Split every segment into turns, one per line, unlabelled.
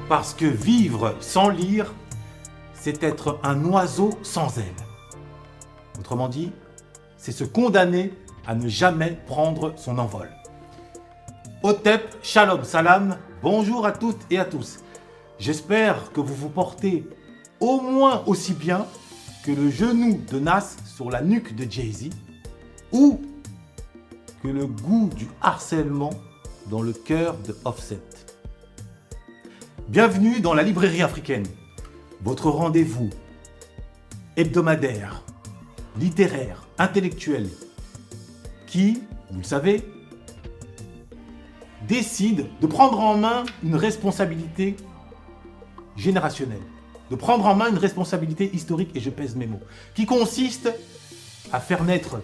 Parce que vivre sans lire, c'est être un oiseau sans aile. Autrement dit, c'est se condamner à ne jamais prendre son envol. Hotep, Shalom, Salam, bonjour à toutes et à tous. J'espère que vous vous portez au moins aussi bien que le genou de Nas sur la nuque de Jay-Z ou que le goût du harcèlement dans le cœur de Offset. Bienvenue dans la librairie africaine, votre rendez-vous hebdomadaire, littéraire, intellectuel, qui, vous le savez, décide de prendre en main une responsabilité générationnelle, de prendre en main une responsabilité historique, et je pèse mes mots, qui consiste à faire naître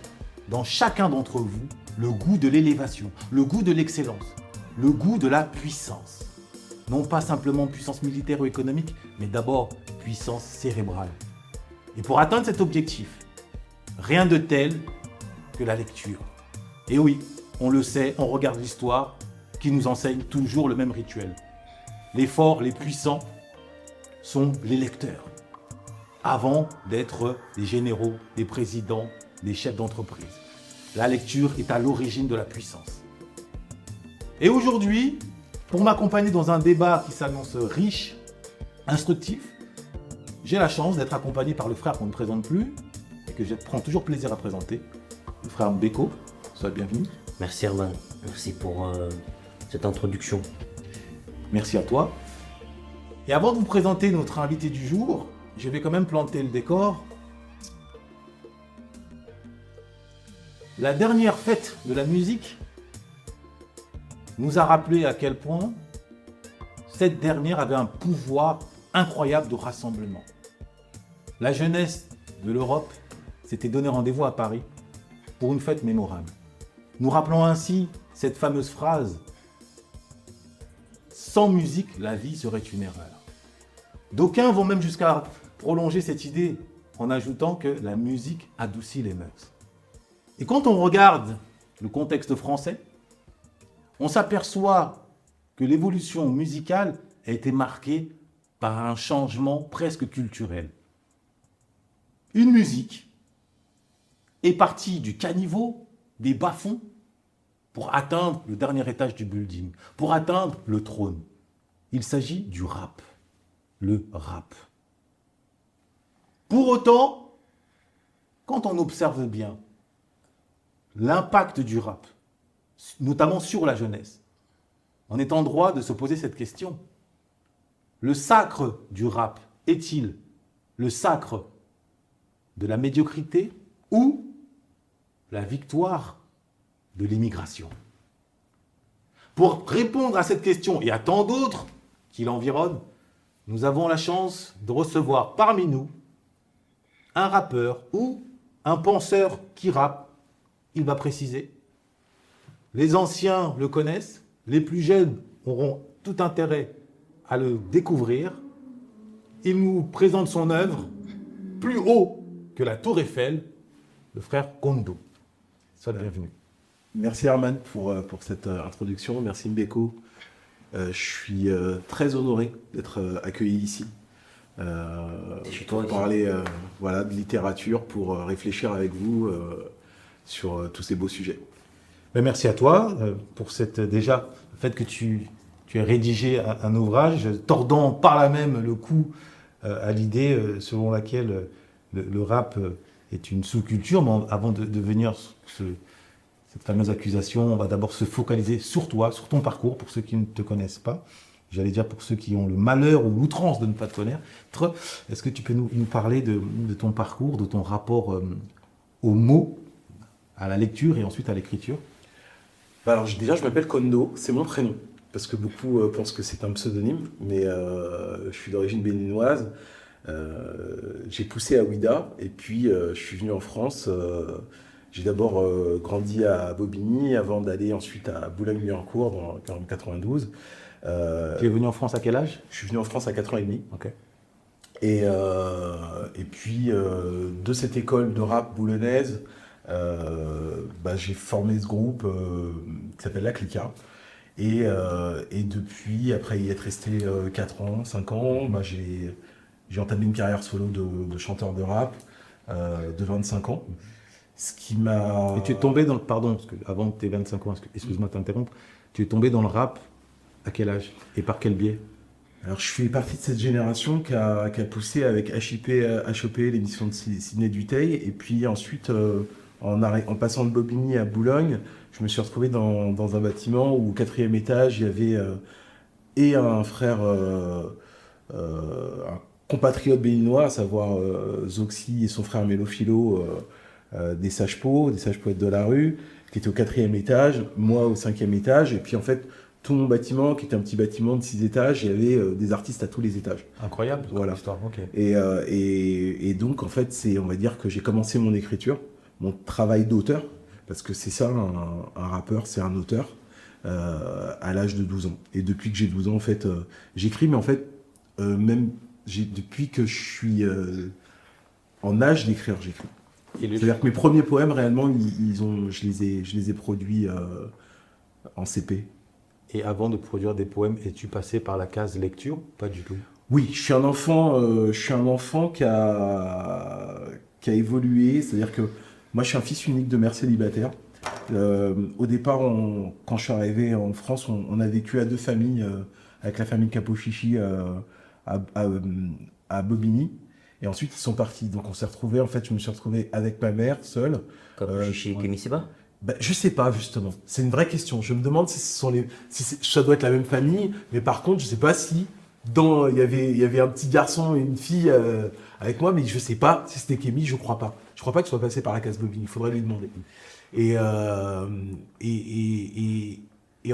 dans chacun d'entre vous le goût de l'élévation, le goût de l'excellence, le goût de la puissance. Non pas simplement puissance militaire ou économique, mais d'abord puissance cérébrale. Et pour atteindre cet objectif, rien de tel que la lecture. Et oui, on le sait, on regarde l'histoire qui nous enseigne toujours le même rituel. Les forts, les puissants sont les lecteurs, avant d'être des généraux, des présidents, des chefs d'entreprise. La lecture est à l'origine de la puissance. Et aujourd'hui, pour m'accompagner dans un débat qui s'annonce riche, instructif, j'ai la chance d'être accompagné par le frère qu'on ne présente plus et que je prends toujours plaisir à présenter, le frère Mbeko. Sois le bienvenu.
Merci Herman, merci pour cette introduction.
Merci à toi. Et avant de vous présenter notre invité du jour, je vais quand même planter le décor. La dernière fête de la musique nous a rappelé à quel point cette dernière avait un pouvoir incroyable de rassemblement. La jeunesse de l'Europe s'était donné rendez-vous à Paris pour une fête mémorable. Nous rappelons ainsi cette fameuse phrase « Sans musique, la vie serait une erreur ». D'aucuns vont même jusqu'à prolonger cette idée en ajoutant que la musique adoucit les mœurs. Et quand on regarde le contexte français, on s'aperçoit que l'évolution musicale a été marquée par un changement presque culturel. Une musique est partie du caniveau, des bas-fonds, pour atteindre le dernier étage du building, pour atteindre le trône. Il s'agit du rap, le rap. Pour autant, quand on observe bien l'impact du rap, notamment sur la jeunesse, on est en droit de se poser cette question. Le sacre du rap est-il le sacre de la médiocrité ou la victoire de l'immigration? Pour répondre à cette question et à tant d'autres qui l'environnent, nous avons la chance de recevoir parmi nous un rappeur ou un penseur qui rappe. Il va préciser. Les anciens le connaissent, les plus jeunes auront tout intérêt à le découvrir. Il nous présente son œuvre plus haut que la Tour Eiffel, le frère Kondo. Sois le bienvenu.
Merci Herman pour cette introduction. Merci Mbeko. Je suis très honoré d'être accueilli ici.
Chez toi,
pour parler voilà, de littérature, pour réfléchir avec vous sur tous ces beaux sujets.
Mais merci à toi pour déjà le fait que tu aies rédigé un ouvrage, tordant par là même le cou à l'idée selon laquelle le rap est une sous-culture. Mais avant de venir cette fameuse accusation, on va d'abord se focaliser sur toi, sur ton parcours, pour ceux qui ne te connaissent pas. J'allais dire pour ceux qui ont le malheur ou l'outrance de ne pas te connaître. Est-ce que tu peux nous parler de ton parcours, de ton rapport aux mots, à la lecture et ensuite à l'écriture?
Alors déjà, je m'appelle Kondo, c'est mon prénom, parce que beaucoup pensent que c'est un pseudonyme, mais je suis d'origine béninoise. J'ai poussé à Ouidah, et puis je suis venu en France. J'ai d'abord grandi à Bobigny, avant d'aller ensuite à Boulogne-Billancourt, dans le 92.
Tu es venu en France à quel âge?
Je suis venu en France à 4 ans et demi.
Ok.
Et puis, de cette école de rap boulonnaise, j'ai formé ce groupe qui s'appelle La Clica. Et depuis, après y être resté 4 ans, 5 ans, bah, j'ai entamé une carrière solo de chanteur de rap de 25 ans. Ce qui m'a...
Et tu es tombé dans le... Pardon, parce que avant tes 25 ans, excuse-moi de t'interrompre, tu es tombé dans le rap à quel âge et par quel biais?
Alors, je fais partie de cette génération qui a poussé avec HIP, HOP, l'émission de Sidney Dutheil. Et puis ensuite, en passant de Bobigny à Boulogne, je me suis retrouvé dans un bâtiment où au 4e étage, il y avait et un frère, un compatriote béninois, à savoir Zoxy et son frère Mélophilo, des sages-pots de la rue, qui étaient au 4e étage, moi au 5e étage. Et puis en fait, tout mon bâtiment, qui était un petit bâtiment de 6 étages, il y avait des artistes à tous les étages.
Incroyable,
voilà.
Histoire. Ok.
Et donc, en fait, on va dire que j'ai commencé mon écriture, mon travail d'auteur, parce que c'est ça, un rappeur, c'est un auteur, à l'âge de 12 ans. Et depuis que j'ai 12 ans, en fait, j'écris, mais en fait, depuis que je suis en âge d'écrire, j'écris. C'est-à-dire que mes premiers poèmes, réellement, je les ai produits en CP.
Et avant de produire des poèmes, es-tu passé par la case lecture? Pas du tout.
Oui, je suis un enfant qui a évolué. C'est-à-dire que moi, je suis un fils unique de mère célibataire. Au départ, quand je suis arrivé en France, on a vécu à 2 familles, avec la famille Capochichi à Bobigny. Et ensuite, ils sont partis. Donc, on s'est retrouvés. En fait, je me suis retrouvé avec ma mère, seule.
Chez Kémy Séba?
Ben, je sais pas, justement. C'est une vraie question. Je me demande si ça doit être la même famille. Mais par contre, je sais pas si il y avait un petit garçon et une fille avec moi. Mais je sais pas si c'était Kémy, je crois pas. Je crois pas qu'il soit passé par la case Bobigny. Il faudrait lui demander. Et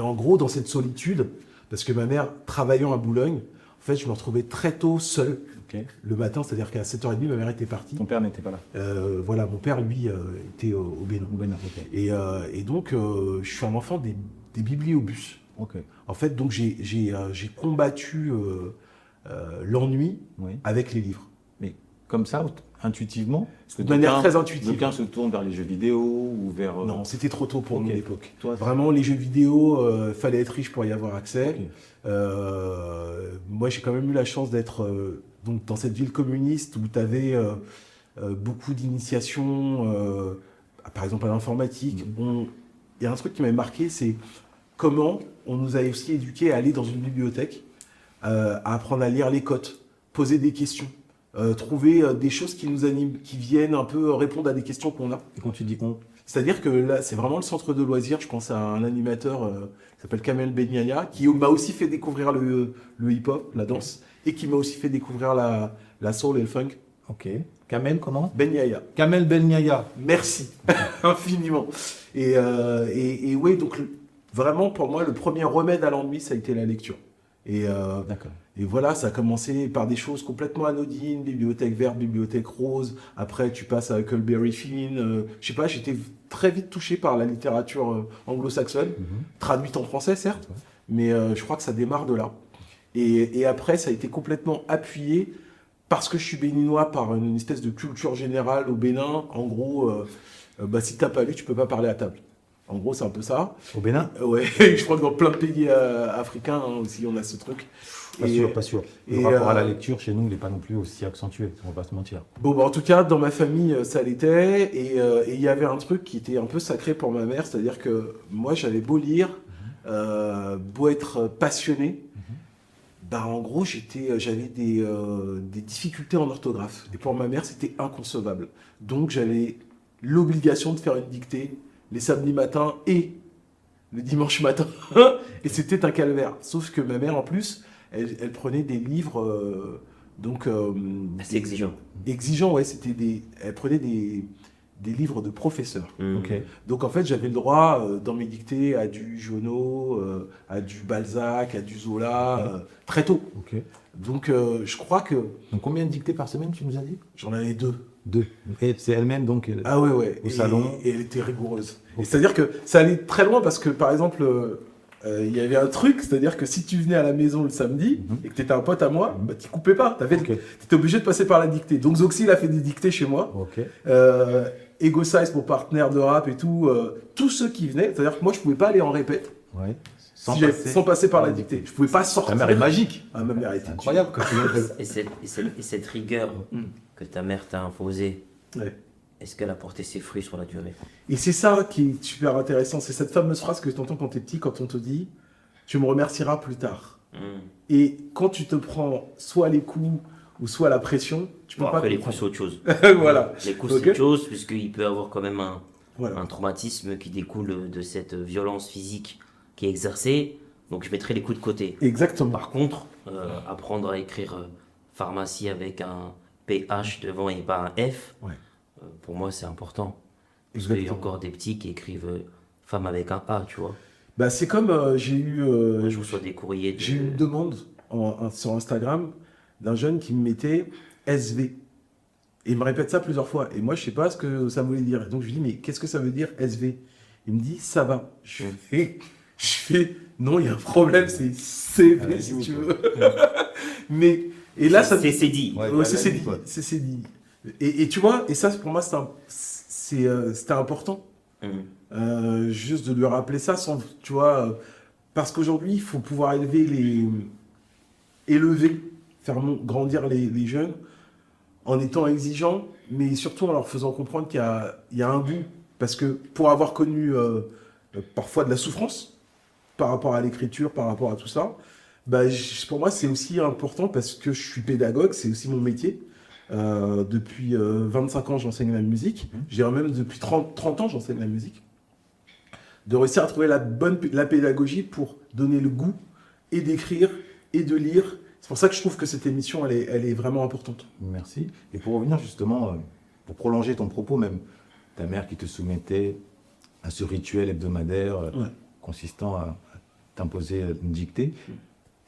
en gros, dans cette solitude, parce que ma mère, travaillant à Boulogne, en fait, je me retrouvais très tôt seul.
Okay.
Le matin, c'est-à-dire qu'à 7h30, ma mère était partie.
Ton père n'était pas là?
Voilà, mon père, lui, était au Bénin.
Okay.
Et donc, je suis un enfant des bibliobus.
Okay.
En fait, donc, j'ai combattu l'ennui avec les livres.
Mais comme ça, intuitivement?
De manière très intuitive.
Quelqu'un se tourne vers les jeux vidéo ou vers...
Non, c'était trop tôt pour nous à l'époque.
Toi,
vraiment, les jeux vidéo, fallait être riche pour y avoir accès.
Okay.
Moi, j'ai quand même eu la chance d'être donc dans cette ville communiste où tu avais beaucoup d'initiations, par exemple à l'informatique. Il y a un truc qui m'avait marqué, c'est comment on nous a aussi éduqués à aller dans une bibliothèque, à apprendre à lire les codes, poser des questions. Trouver des choses qui nous animent, qui viennent un peu répondre à des questions qu'on a.
Et quand tu dis on,
c'est-à-dire que là, c'est vraiment le centre de loisirs. Je pense à un animateur qui s'appelle Kamel Benyaya, qui m'a aussi fait découvrir le hip-hop, la danse, et qui m'a aussi fait découvrir la soul et le funk.
Ok. Kamel, comment?
Benyaya.
Kamel Benyaya.
Merci infiniment. Et oui, donc vraiment pour moi, le premier remède à l'ennui, ça a été la lecture.
D'accord.
Et voilà, ça a commencé par des choses complètement anodines, bibliothèque verte, bibliothèque rose. Après, tu passes à Huckleberry Finn. Je sais pas, j'étais très vite touché par la littérature anglo-saxonne, traduite en français, certes, mais je crois que ça démarre de là. Et après, ça a été complètement appuyé parce que je suis béninois par une espèce de culture générale au Bénin. En gros, si t'as pas lu, tu peux pas parler à table. En gros, c'est un peu ça.
Au Bénin?
Ouais, je crois que dans plein de pays africains aussi, on a ce truc.
Pas sûr. Le rapport à la lecture, chez nous, il n'est pas non plus aussi accentué, on va pas se mentir.
Bon, en tout cas, dans ma famille, ça l'était. Et il y avait un truc qui était un peu sacré pour ma mère, c'est-à-dire que moi, j'avais beau lire, beau être passionné, en gros, j'avais des difficultés en orthographe. Et pour ma mère, c'était inconcevable. Donc, j'avais l'obligation de faire une dictée les samedis matins et le dimanche matin. Et c'était un calvaire. Sauf que ma mère, en plus, elle prenait des livres
assez exigeants.
Exigeants, ouais. Elle prenait des livres de professeurs.
Okay.
Donc en fait, j'avais le droit, dans mes dictées, à du Jono, à du Balzac, à du Zola, très tôt.
Okay.
Donc je crois que...
Donc combien de dictées par semaine, tu nous as dit?
J'en avais 2.
2. Et c'est elle-même, donc
ah ouais.
Au salon.
Et elle était rigoureuse. Okay. C'est-à-dire que ça allait très loin parce que, par exemple, il y avait un truc, c'est-à-dire que si tu venais à la maison le samedi et que tu étais un pote à moi, tu coupais pas. Tu étais obligé de passer par la dictée. Donc Zoxy, il a fait des dictées chez moi.
Okay.
Ego Size, mon partenaire de rap et tout, tous ceux qui venaient, c'est-à-dire que moi, je pouvais pas aller en répète
Ouais.
Sans passer par la dictée. Je pouvais pas sortir.
Ta mère est magique.
Ah, ma mère était
C'est incroyable quand tu
Et cette rigueur que ta mère t'a imposée,
Ouais.
est-ce qu'elle a porté ses fruits sur la durée?
Et c'est ça qui est super intéressant. C'est cette fameuse phrase que tu entends quand tu es petit, quand on te dit « tu me remercieras plus tard ». Et quand tu te prends soit les coups ou soit la pression, tu peux
Bon,
pas
après, les coups,
comprendre.
c'est autre chose.
Voilà.
Les coups,
Ok.
c'est autre chose, puisqu'il peut y avoir quand même
Voilà.
un traumatisme qui découle de cette violence physique qui est exercée. Donc, je mettrai les coups de côté.
Exactement.
Par contre, apprendre à écrire pharmacie avec un PH devant et pas un F,
Ouais.
pour moi, c'est important. Parce qu'il y a
Exactement.
encore des petits qui écrivent femme avec un A, tu vois.
Bah, c'est comme j'ai eu,
Moi, je reçois des courriers de...
j'ai eu une demande sur Instagram d'un jeune qui me mettait SV. Et il me répète ça plusieurs fois. Et moi, je sais pas ce que ça voulait dire. Et donc, je lui dis, mais qu'est-ce que ça veut dire SV? Il me dit, ça va. Je fais, non, il y a un problème, c'est CV si tu veux. Mais, et là, ça.
C'est dit.
Ouais, c'est dit. C'est dit. Et tu vois, et ça, pour moi, c'était important. Juste de lui rappeler ça sans, tu vois, parce qu'aujourd'hui, il faut pouvoir faire grandir les jeunes en étant exigeant, mais surtout en leur faisant comprendre qu'il y a un goût. Parce que pour avoir connu parfois de la souffrance par rapport à l'écriture, par rapport à tout ça, bah, pour moi, c'est aussi important parce que je suis pédagogue, c'est aussi mon métier. Depuis 25 ans, j'enseigne la musique. Je dirais même depuis 30 ans, j'enseigne la musique. De réussir à trouver la pédagogie pour donner le goût et d'écrire et de lire. C'est pour ça que je trouve que cette émission, elle est vraiment importante.
Merci. Et pour revenir justement, pour prolonger ton propos même, ta mère qui te soumettait à ce rituel hebdomadaire consistant à t'imposer une dictée,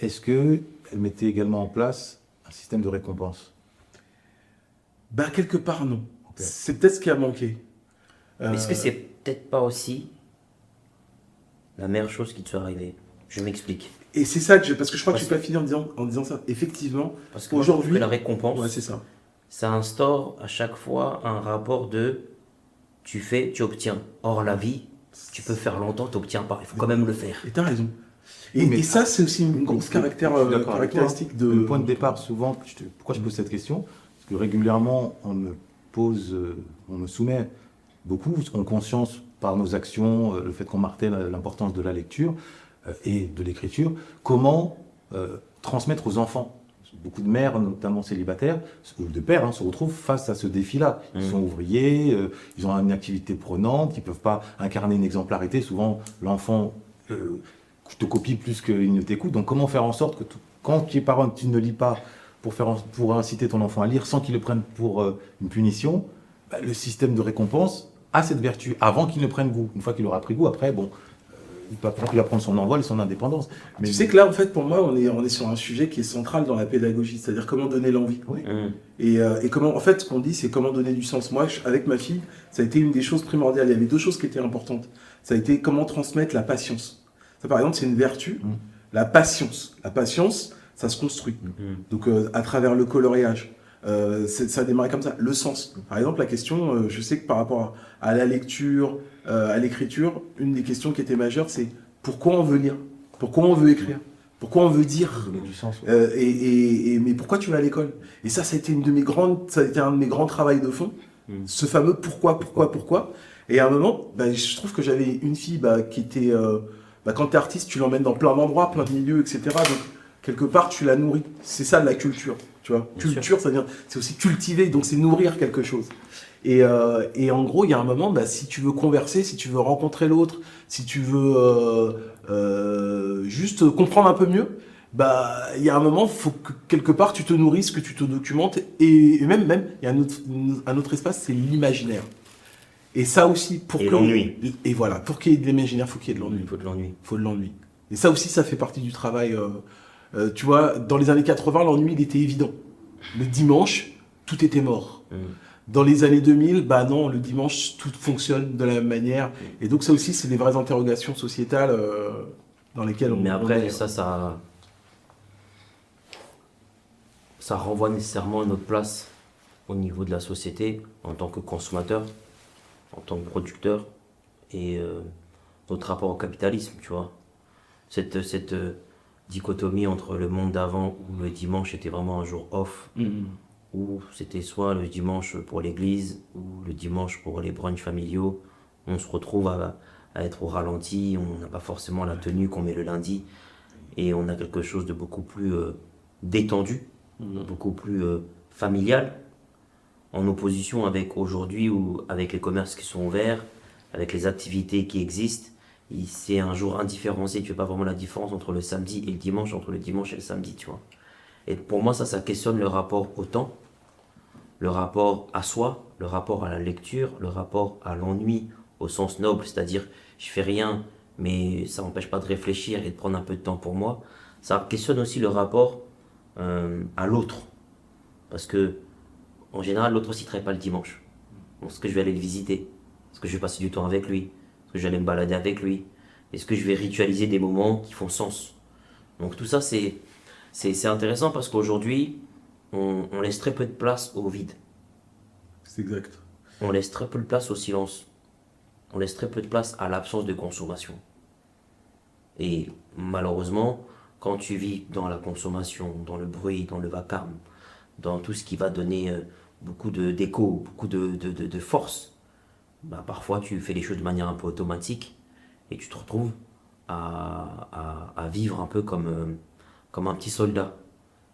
est-ce qu'elle mettait également en place un système de récompense?
Bah, quelque part, non.
Okay.
C'est peut-être ce qui a manqué.
Est-ce que c'est peut-être pas aussi la meilleure chose qui te soit arrivée? Je m'explique.
Et c'est ça parce que je crois que je n'ai pas fini en disant ça. Effectivement,
Parce que aujourd'hui, la récompense,
ouais, c'est ça.
Ça instaure à chaque fois un rapport de tu fais, tu obtiens. Or, la vie, tu peux faire longtemps, tu n'obtiens pas. Il faut quand même le faire.
Et tu as raison. Et ça, c'est aussi une grosse caractéristique de...
Le point de départ, souvent, pourquoi je pose cette question? Parce que régulièrement, on me soumet, beaucoup ont conscience par nos actions, le fait qu'on martèle l'importance de la lecture et de l'écriture, comment transmettre aux enfants. Beaucoup de mères, notamment célibataires, ou de pères, se retrouvent face à ce défi-là. Ils sont ouvriers, ils ont une activité prenante, ils ne peuvent pas incarner une exemplarité. Souvent, l'enfant te copie plus qu'il ne t'écoute. Donc comment faire en sorte que quand tu es parent, tu ne lis pas pour inciter ton enfant à lire sans qu'il le prenne pour une punition, le système de récompense a cette vertu avant qu'il ne prenne goût. Une fois qu'il aura pris goût, après, bon, il va prendre son envol et son indépendance.
Mais tu sais que là, en fait, pour moi, on est sur un sujet qui est central dans la pédagogie, c'est-à-dire comment donner l'envie.
Oui.
Et comment, en fait, ce qu'on dit, c'est comment donner du sens. Moi, avec ma fille, ça a été une des choses primordiales. Il y avait deux choses qui étaient importantes. Ça a été comment transmettre la patience. Ça, par exemple, c'est une vertu. La patience. La patience, ça se construit. Donc, à travers le coloriage. Ça a démarré comme ça. Le sens. Par exemple, la question, je sais que par rapport à la lecture, à l'écriture, une des questions qui était majeure, c'est pourquoi on veut lire? Pourquoi on veut écrire? Pourquoi on veut dire?
Donner du sens.
Mais pourquoi tu vas à l'école? Et ça a été un de mes grands travails de fond. Ce fameux pourquoi. Et à un moment, je trouve que j'avais une fille qui était... quand tu es artiste, tu l'emmènes dans plein d'endroits, plein de milieux, etc. Donc, quelque part, tu la nourris. C'est ça de la culture, tu vois. Culture, c'est aussi cultiver, donc c'est nourrir quelque chose. Et en gros, il y a un moment, si tu veux converser, si tu veux rencontrer l'autre, si tu veux juste comprendre un peu mieux, il y a un moment, il faut que quelque part tu te nourrisses, que tu te documentes. Et même, il y a un autre espace, c'est l'imaginaire. Et ça aussi,
l'ennui.
Et voilà, pour qu'il y ait de l'imaginaire, il faut qu'il y ait de l'ennui.
Il faut de l'ennui.
Il faut de l'ennui. Et ça aussi, ça fait partie du travail. Tu vois, dans les années 80, l'ennui, il était évident. Le dimanche, tout était mort. Dans les années 2000, non, le dimanche, tout fonctionne de la même manière. Et donc ça aussi, c'est des vraies interrogations sociétales dans lesquelles
Mais après, ça renvoie nécessairement à notre place au niveau de la société, en tant que consommateur, en tant que producteur, et notre rapport au capitalisme, tu vois. cette dichotomie entre le monde d'avant où le dimanche était vraiment un jour off, où c'était soit le dimanche pour l'église ou le dimanche pour les brunchs familiaux. On se retrouve à être au ralenti, on n'a pas forcément la tenue qu'on met le lundi et on a quelque chose de beaucoup plus détendu, beaucoup plus familial, en opposition avec aujourd'hui ou avec les commerces qui sont ouverts, avec les activités qui existent. C'est un jour indifférencié, tu fais pas vraiment la différence entre le samedi et le dimanche, entre le dimanche et le samedi, tu vois. Et pour moi, ça questionne le rapport au temps, le rapport à soi, le rapport à la lecture, le rapport à l'ennui au sens noble, c'est-à-dire je fais rien, mais ça m'empêche pas de réfléchir et de prendre un peu de temps pour moi. Ça questionne aussi le rapport à l'autre, parce que en général, l'autre aussi ne travaille pas le dimanche. Donc, est-ce que je vais aller le visiter? Est-ce que je vais passer du temps avec lui? Est-ce que je vais aller me balader avec lui? Est-ce que je vais ritualiser des moments qui font sens? Donc tout ça, c'est intéressant parce qu'aujourd'hui, on laisse très peu de place au vide.
C'est exact.
On laisse très peu de place au silence. On laisse très peu de place à l'absence de consommation. Et malheureusement, quand tu vis dans la consommation, dans le bruit, dans le vacarme, dans tout ce qui va donner beaucoup d'écho, beaucoup de force, bah, parfois tu fais les choses de manière un peu automatique et tu te retrouves à vivre un peu comme un petit soldat.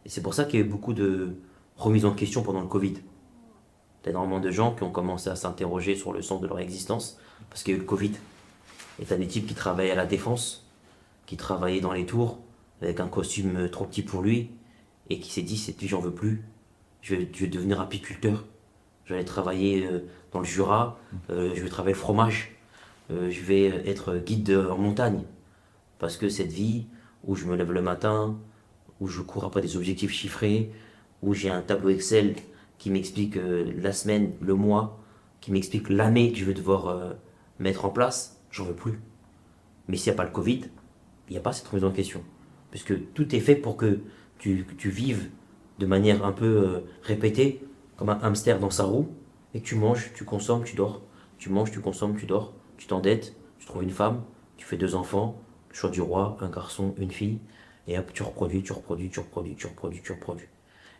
Et c'est pour ça qu'il y a eu beaucoup de remises en question pendant le Covid. Il y a énormément de gens qui ont commencé à s'interroger sur le sens de leur existence parce qu'il y a eu le Covid. Et tu as des types qui travaillaient à la défense, qui travaillaient dans les tours avec un costume trop petit pour lui et qui s'est dit cette vie j'en veux plus, je vais devenir apiculteur, je vais aller travailler dans le Jura, je vais travailler le fromage, je vais être guide en montagne. Parce que cette vie où je me lève le matin, où je cours après des objectifs chiffrés, où j'ai un tableau Excel qui m'explique la semaine, le mois, qui m'explique l'année que je vais devoir mettre en place, j'en veux plus. Mais s'il n'y a pas le Covid, il n'y a pas cette remise en question. Puisque tout est fait pour que tu vives de manière un peu répétée, comme un hamster dans sa roue, et que tu manges, tu consommes, tu dors. Tu manges, tu consommes, tu dors. Tu t'endettes, tu trouves une femme, tu fais 2 enfants, le choix du roi, un garçon, une fille, et hop, tu reproduis.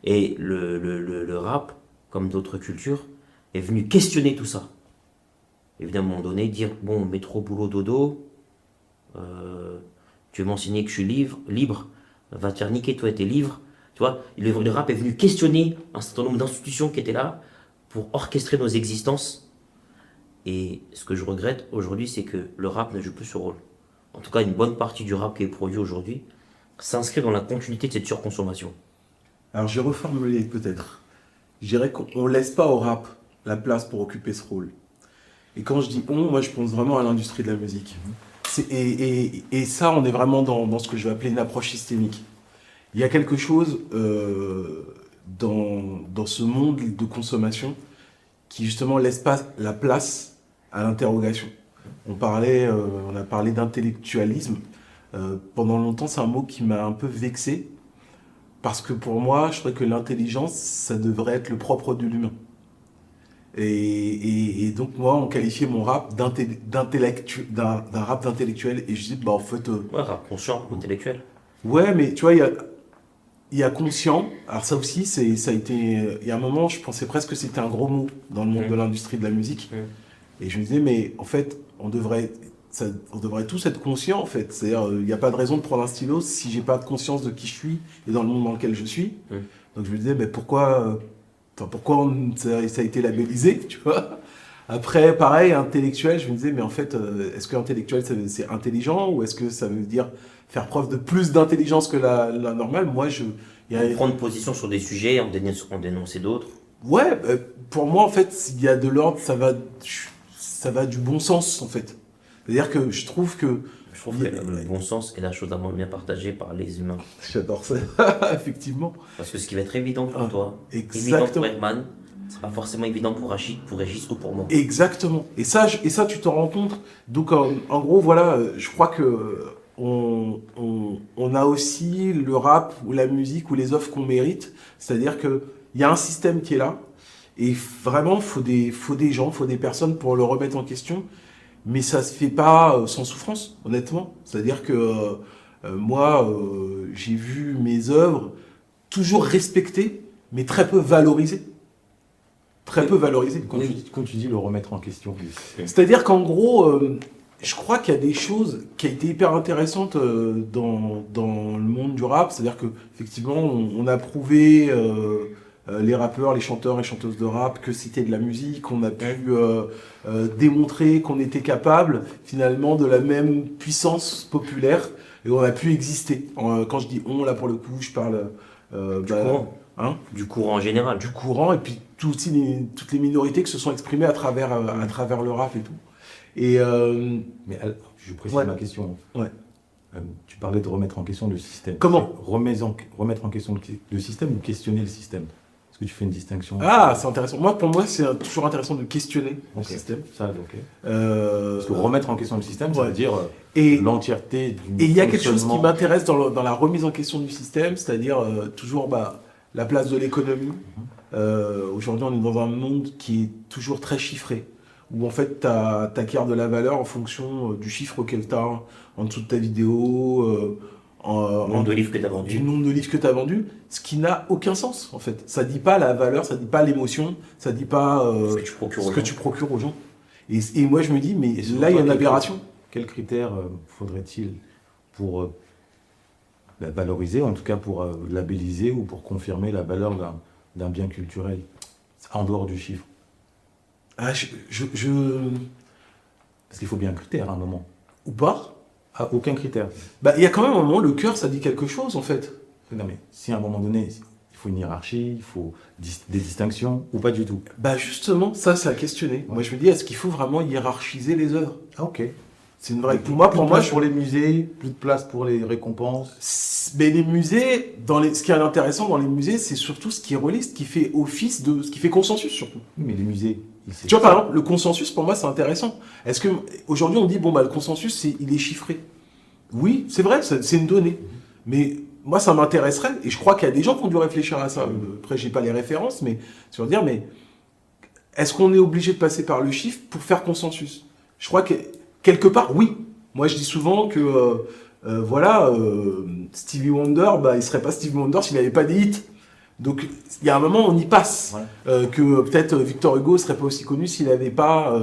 Et le rap, comme d'autres cultures, est venu questionner tout ça. Et venu à un moment donné dire, bon, métro, boulot, dodo, tu veux m'enseigner que je suis libre, va te faire niquer, toi et tes livres. Tu vois, le rap est venu questionner un certain nombre d'institutions qui étaient là pour orchestrer nos existences. Et ce que je regrette aujourd'hui, c'est que le rap ne joue plus ce rôle. En tout cas, une bonne partie du rap qui est produit aujourd'hui s'inscrit dans la continuité de cette surconsommation.
Alors je vais reformuler peut-être. Je dirais qu'on ne laisse pas au rap la place pour occuper ce rôle. Et quand je dis on, moi je pense vraiment à l'industrie de la musique. Et ça, on est vraiment dans ce que je vais appeler une approche systémique. Il y a quelque chose dans ce monde de consommation qui justement laisse pas la place à l'interrogation. On a parlé d'intellectualisme. Pendant longtemps, c'est un mot qui m'a un peu vexé parce que pour moi, je crois que l'intelligence, ça devrait être le propre de l'humain. Et donc moi, on qualifiait mon rap d'un rap d'intellectuel. Et je dis, bah en fait...
Ouais, rap conscient, intellectuel.
Ouais, mais tu vois, il y a conscient. Alors ça aussi, ça a été... Il y a un moment, je pensais presque que c'était un gros mot dans le monde de l'industrie de la musique. Et je me disais, mais en fait, on devrait tous être conscients, en fait. C'est-à-dire, il n'y a pas de raison de prendre un stylo si j'ai pas de conscience de qui je suis et dans le monde dans lequel je suis. Donc je me disais, mais pourquoi ça a été labellisé, tu vois? Après, pareil, intellectuel, je me disais, mais en fait, est-ce que intellectuel, c'est intelligent ou est-ce que ça veut dire faire preuve de plus d'intelligence que la normale? Moi,
Prendre position sur des sujets, en dénoncer d'autres.
Ouais, pour moi, en fait, il y a de l'ordre, ça va du bon sens, en fait. C'est-à-dire que je trouve que...
Je trouve que le bon sens est la chose à bien partagée par les humains.
J'adore ça, effectivement.
Parce que ce qui va être évident pour toi,
exactement.
évident pour Herman, c'est pas forcément évident pour Régis ou pour moi.
Exactement. Et ça, tu t'en rends compte. Donc, en gros, voilà, je crois que on a aussi le rap ou la musique ou les offres qu'on mérite. C'est-à-dire que il y a un système qui est là. Et vraiment, faut des gens, faut des personnes pour le remettre en question. Mais ça se fait pas sans souffrance, honnêtement. C'est-à-dire que Moi, j'ai vu mes œuvres toujours respectées, mais très peu valorisées. Très peu valorisées.
Quand tu dis le remettre en question.
C'est-à-dire qu'en gros, je crois qu'il y a des choses qui ont été hyper intéressantes dans le monde du rap. C'est-à-dire qu'effectivement, on a prouvé, les rappeurs, les chanteurs et chanteuses de rap, que c'était de la musique. On a pu démontrer qu'on était capable, finalement, de la même puissance populaire. Et on a pu exister. Quand je dis on, là, pour le coup, je parle...
courant.
Hein,
Du courant en général.
du courant, et puis toutes les minorités qui se sont exprimées à travers le rap et tout. Et
Mais je précise
Ouais.
ma question.
Ouais.
Tu parlais de remettre en question le système.
Comment
remettre en question le système ou questionner le système? Est-ce que tu fais une distinction?
Ah, c'est intéressant. Pour moi, c'est toujours intéressant de questionner le
Ok.
système.
Ça, ok.
Euh,
Parce que remettre en question le système, ça
Ouais.
veut dire
et
l'entièreté du
il y a quelque chose qui
fonctionnement.
m'intéresse dans la remise en question du système, c'est-à-dire toujours la place de l'économie. Aujourd'hui, on est dans un monde qui est toujours très chiffré, où en fait, tu acquiers de la valeur en fonction du chiffre auquel tu as en dessous de ta vidéo,
Le nombre de livres que tu as
du
vendus.
nombre de livres que tu as vendus, ce qui n'a aucun sens en fait. Ça dit pas la valeur, ça dit pas l'émotion, ça dit pas
Ce que tu procures
ce
aux
que
gens.
tu procures aux gens. Et moi je me dis, mais
Et selon
là il y a
toi,
une aberration.
Quels critères faudrait-il pour valoriser, en tout cas pour labelliser ou pour confirmer la valeur d'un bien culturel, en dehors du chiffre?
Ah,
Parce qu'il faut bien un critère à un moment.
Ou pas.
Ah, aucun critère.
Bah, il y a quand même un moment, le cœur ça dit quelque chose en fait.
Non mais si à un moment donné, il faut une hiérarchie, il faut des distinctions, ou pas du tout.
Bah justement, ça c'est à questionner. Moi je me dis, est-ce qu'il faut vraiment hiérarchiser les œuvres?
Ah ok.
C'est une vraie.
Plus
Pour
de
moi,
place pour les musées, plus de place pour les récompenses.
Mais les musées, ce qui est intéressant dans les musées, c'est surtout ce qui est relie, ce qui fait office de, ce qui fait consensus surtout.
Oui, mais les musées,
Tu vois, par exemple, le consensus, pour moi, c'est intéressant. Est-ce que, aujourd'hui, on dit, bon, bah, le consensus, il est chiffré. Oui, c'est vrai, c'est une donnée. Mais moi, ça m'intéresserait, et je crois qu'il y a des gens qui ont dû réfléchir à ça. Après, j'ai pas les références, mais sur dire, mais est-ce qu'on est obligé de passer par le chiffre pour faire consensus? Je crois que, quelque part, oui. Moi, je dis souvent que, Stevie Wonder, bah, il serait pas Stevie Wonder s'il n'avait pas des hits. Donc, il y a un moment, on y passe.
Voilà.
Que peut-être Victor Hugo serait pas aussi connu s'il n'avait pas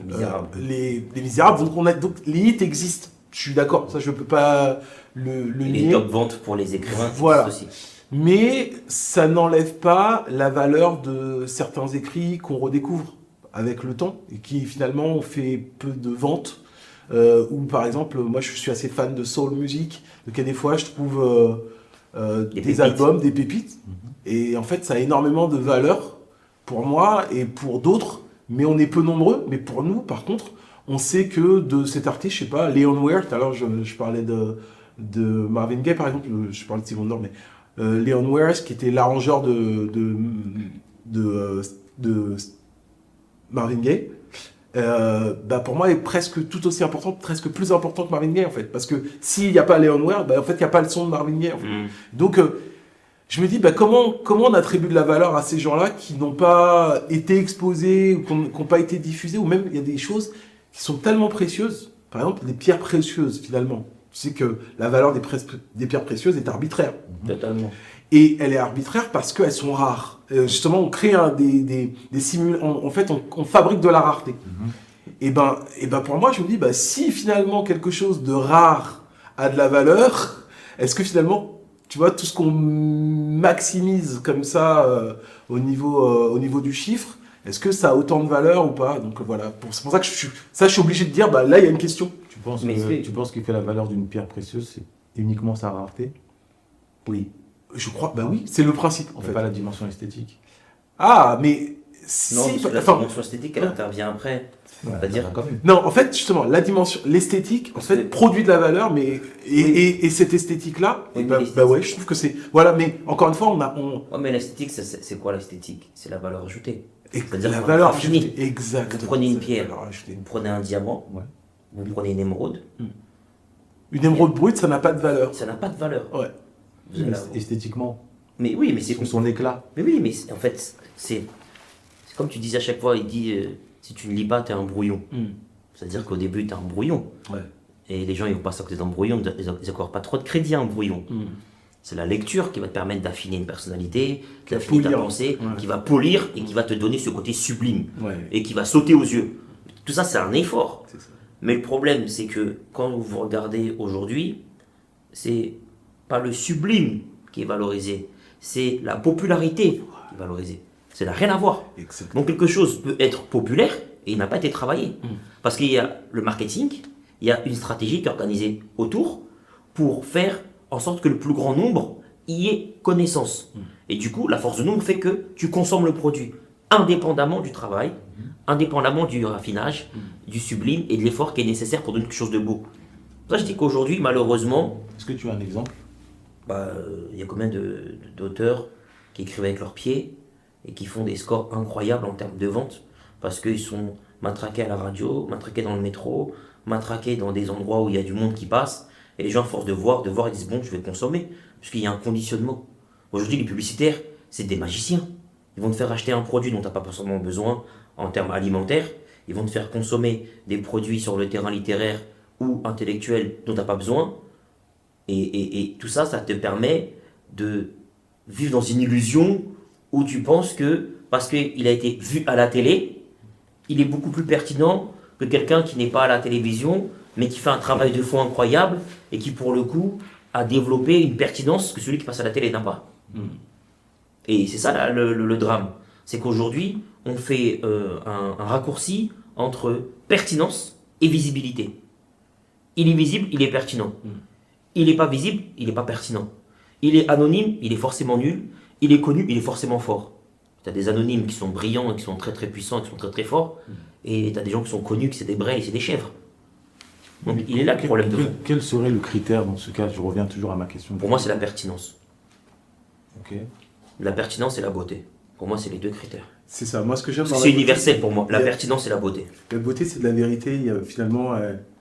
Les Misérables.
les Misérables. Donc, les hits existent. Je suis d'accord. Ça, je peux pas le
Les
nier.
top ventes pour les écrivains, c'est
Voilà.
aussi.
Mais ça n'enlève pas la valeur de certains écrits qu'on redécouvre avec le temps et qui finalement ont fait peu de ventes. Ou par exemple, moi, je suis assez fan de soul music. Donc, il y a des fois, je trouve des
pépites.
albums, des pépites. Et en fait, ça a énormément de valeur pour moi et pour d'autres, mais on est peu nombreux. Mais pour nous, par contre, on sait que de cet artiste, je sais pas, Leon Ware, tout à l'heure je parlais de Marvin Gaye, par exemple, je parlais de Stevie Wonder, mais Leon Ware, qui était l'arrangeur de Marvin Gaye, pour moi, est presque tout aussi important, presque plus important que Marvin Gaye, en fait. Parce que s'il n'y a pas Leon Ware, en fait, il n'y a pas le son de Marvin Gaye, en fait. Donc, je me dis, comment on attribue de la valeur à ces gens-là qui n'ont pas été exposés, ou qui n'ont pas été diffusés, ou même il y a des choses qui sont tellement précieuses. Par exemple, des pierres précieuses, finalement. Tu sais que la valeur des pierres précieuses est arbitraire.
Totalement.
Et elle est arbitraire parce qu'elles sont rares. Justement, on crée des simulations. En fait, on fabrique de la rareté. Et ben, pour moi, je me dis, si finalement quelque chose de rare a de la valeur, est-ce que finalement, tu vois, tout ce qu'on maximise comme ça au niveau du chiffre, est-ce que ça a autant de valeur ou pas? Donc voilà, c'est pour ça que je suis obligé de dire, là, il y a une question.
Tu penses
Mais
tu penses qu'il fait la valeur d'une pierre précieuse, c'est uniquement sa rareté?
Oui. Je crois, oui, c'est le principe, en
En
fait.
pas la dimension esthétique.
Ah, mais si...
Non, parce que la
enfin,
dimension esthétique, elle intervient après. C'est-à-dire-
quand même.
non, en fait, justement, l'esthétique, en fait, produit de la valeur, mais et cette esthétique-là,
Oui,
et
mais l'esthétique-
ouais, je trouve que c'est voilà, mais encore une fois, on
Ouais, mais l'esthétique, c'est quoi l'esthétique? C'est la valeur ajoutée. C'est-à-dire
la
qu'on
valeur
a fini.
ajoutée, exactement.
Vous prenez une
c'est la
pierre.
valeur ajoutée.
Vous prenez un diamant,
Ouais.
vous prenez une émeraude,
Une émeraude brute, ça n'a pas de valeur.
ça n'a pas de valeur.
Ouais.
Vous allez
Mais
avoir-
esthétiquement,
Mais oui, mais c'est
son éclat.
Mais oui, mais en fait, c'est comme tu disais à chaque fois, il dit si tu ne lis pas, t'es un brouillon. C'est-à-dire qu'au début, t'es un brouillon.
Ouais.
Et les gens, ils vont pas s'accorder dans le brouillon, ils n'accordent pas trop de crédit à un brouillon. C'est la lecture qui va te permettre d'affiner une personnalité, d'affiner ta
polir.
pensée,
Ouais.
qui va polir et qui va te donner ce côté sublime.
Ouais.
Et qui va sauter aux yeux. Tout ça, c'est un effort.
C'est ça.
Mais le problème, c'est que quand vous regardez aujourd'hui, c'est pas le sublime qui est valorisé, c'est la popularité qui est valorisée. Ça n'a rien à voir.
Exactement.
Donc quelque chose peut être populaire et il n'a pas été travaillé. Parce qu'il y a le marketing, il y a une stratégie qui est organisée autour pour faire en sorte que le plus grand nombre y ait connaissance. Et du coup, la force de nombre fait que tu consommes le produit indépendamment du travail, indépendamment du raffinage, du sublime et de l'effort qui est nécessaire pour donner quelque chose de beau. Ça, je dis qu'aujourd'hui, malheureusement,
Est-ce que tu as un exemple?
il y a combien d'auteurs qui écrivent avec leurs pieds et qui font des scores incroyables en termes de vente parce qu'ils sont matraqués à la radio, matraqués dans le métro, matraqués dans des endroits où il y a du monde qui passe et les gens, à force de voir, ils disent bon, je vais consommer parce qu'il y a un conditionnement. Aujourd'hui, les publicitaires, c'est des magiciens. Ils vont te faire acheter un produit dont tu n'as pas forcément besoin en termes alimentaires. Ils vont te faire consommer des produits sur le terrain littéraire ou intellectuel dont tu n'as pas besoin. Et tout ça, ça te permet de vivre dans une illusion où tu penses que, parce qu'il a été vu à la télé, il est beaucoup plus pertinent que quelqu'un qui n'est pas à la télévision, mais qui fait un travail de fond incroyable et qui, pour le coup, a développé une pertinence que celui qui passe à la télé n'a pas. Et c'est ça le drame. C'est qu'aujourd'hui, on fait un raccourci entre pertinence et visibilité. Il est visible, il est pertinent. Il n'est pas visible, il n'est pas pertinent. Il est anonyme, il est forcément nul. Il est connu, il est forcément fort. Tu as des anonymes qui sont brillants et qui sont très très puissants et qui sont très très forts. Et tu as des gens qui sont connus, qui c'est des braies et c'est des chèvres. Donc il est là le problème de fond.
Quel serait le critère dans ce cas? Je reviens toujours à ma question.
Pour moi, c'est la pertinence.
Ok.
La pertinence et la beauté. Pour moi, c'est les deux critères.
C'est ça. Moi, ce que j'aime dans
C'est
la
universel pour moi. La
Yeah.
pertinence et la beauté.
La beauté, c'est de la vérité. Il y a, finalement,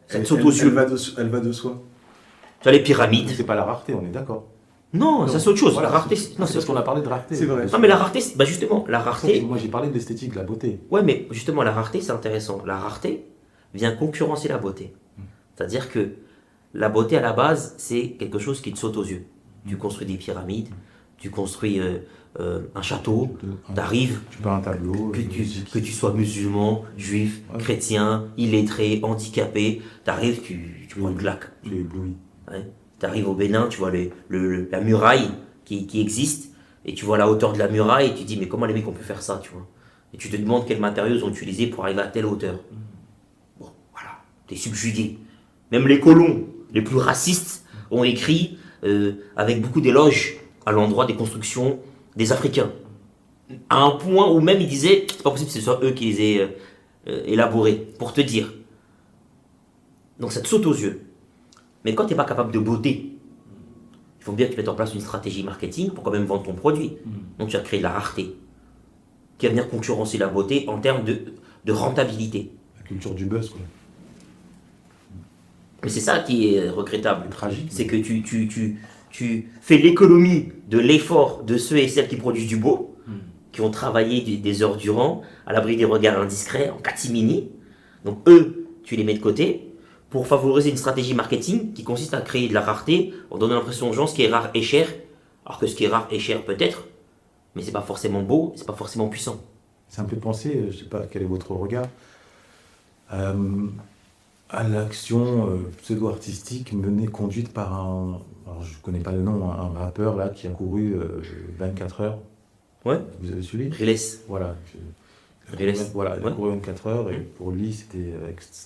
Ça te saute aux yeux.
elle va de soi.
Tu as les pyramides.
C'est pas la rareté, on est d'accord.
Non, ça c'est autre chose.
Voilà,
la rareté,
c'est
non,
parce qu'on a parlé de rareté.
C'est vrai.
Non, mais la rareté, bah justement, la rareté.
Moi, j'ai parlé de l'esthétique, de la beauté.
Ouais, mais justement, la rareté, c'est intéressant. La rareté vient concurrencer la beauté. C'est-à-dire que la beauté, à la base, c'est quelque chose qui te saute aux yeux. Tu construis des pyramides, tu construis un château, t'arrives,
Tu peins un tableau.
que tu sois musulman, juif,
Ouais.
chrétien, illettré, handicapé, t'arrives, tu prends une claque.
Tu es ébloui.
Ouais. Tu arrives au Bénin, tu vois la muraille qui existe, et tu vois la hauteur de la muraille, et tu dis, mais comment les mecs ont pu faire ça, tu vois? Et tu te demandes quels matériaux ils ont utilisés pour arriver à telle hauteur. Bon, voilà, t'es subjugué. Même les colons, les plus racistes, ont écrit avec beaucoup d'éloges à l'endroit des constructions des Africains. À un point où même ils disaient, c'est pas possible que ce soit eux qui les aient élaborés, pour te dire. Donc ça te saute aux yeux. Mais quand tu n'es pas capable de beauté, il faut bien que tu mettes en place une stratégie marketing pour quand même vendre ton produit. Donc tu as créé de la rareté, qui va venir concurrencer la beauté en termes de rentabilité.
La culture du buzz, quoi.
Mais c'est ça qui est regrettable.
Tragique.
C'est que tu fais l'économie de l'effort de ceux et celles qui produisent du beau, qui ont travaillé des heures durant, à l'abri des regards indiscrets, en catimini. Donc eux, tu les mets de côté pour favoriser une stratégie marketing qui consiste à créer de la rareté en donnant l'impression aux gens ce qui est rare et cher, alors que ce qui est rare et cher peut-être, mais c'est pas forcément beau, c'est pas forcément puissant.
Ça me fait penser, je sais pas quel est votre regard, à l'action pseudo-artistique conduite par un, alors je connais pas le nom, un rappeur là qui a couru 24 heures.
Ouais.
Vous avez suivi?
Riles.
Voilà.
Riles.
Voilà, il a
Ouais.
couru 24 heures et pour lui c'était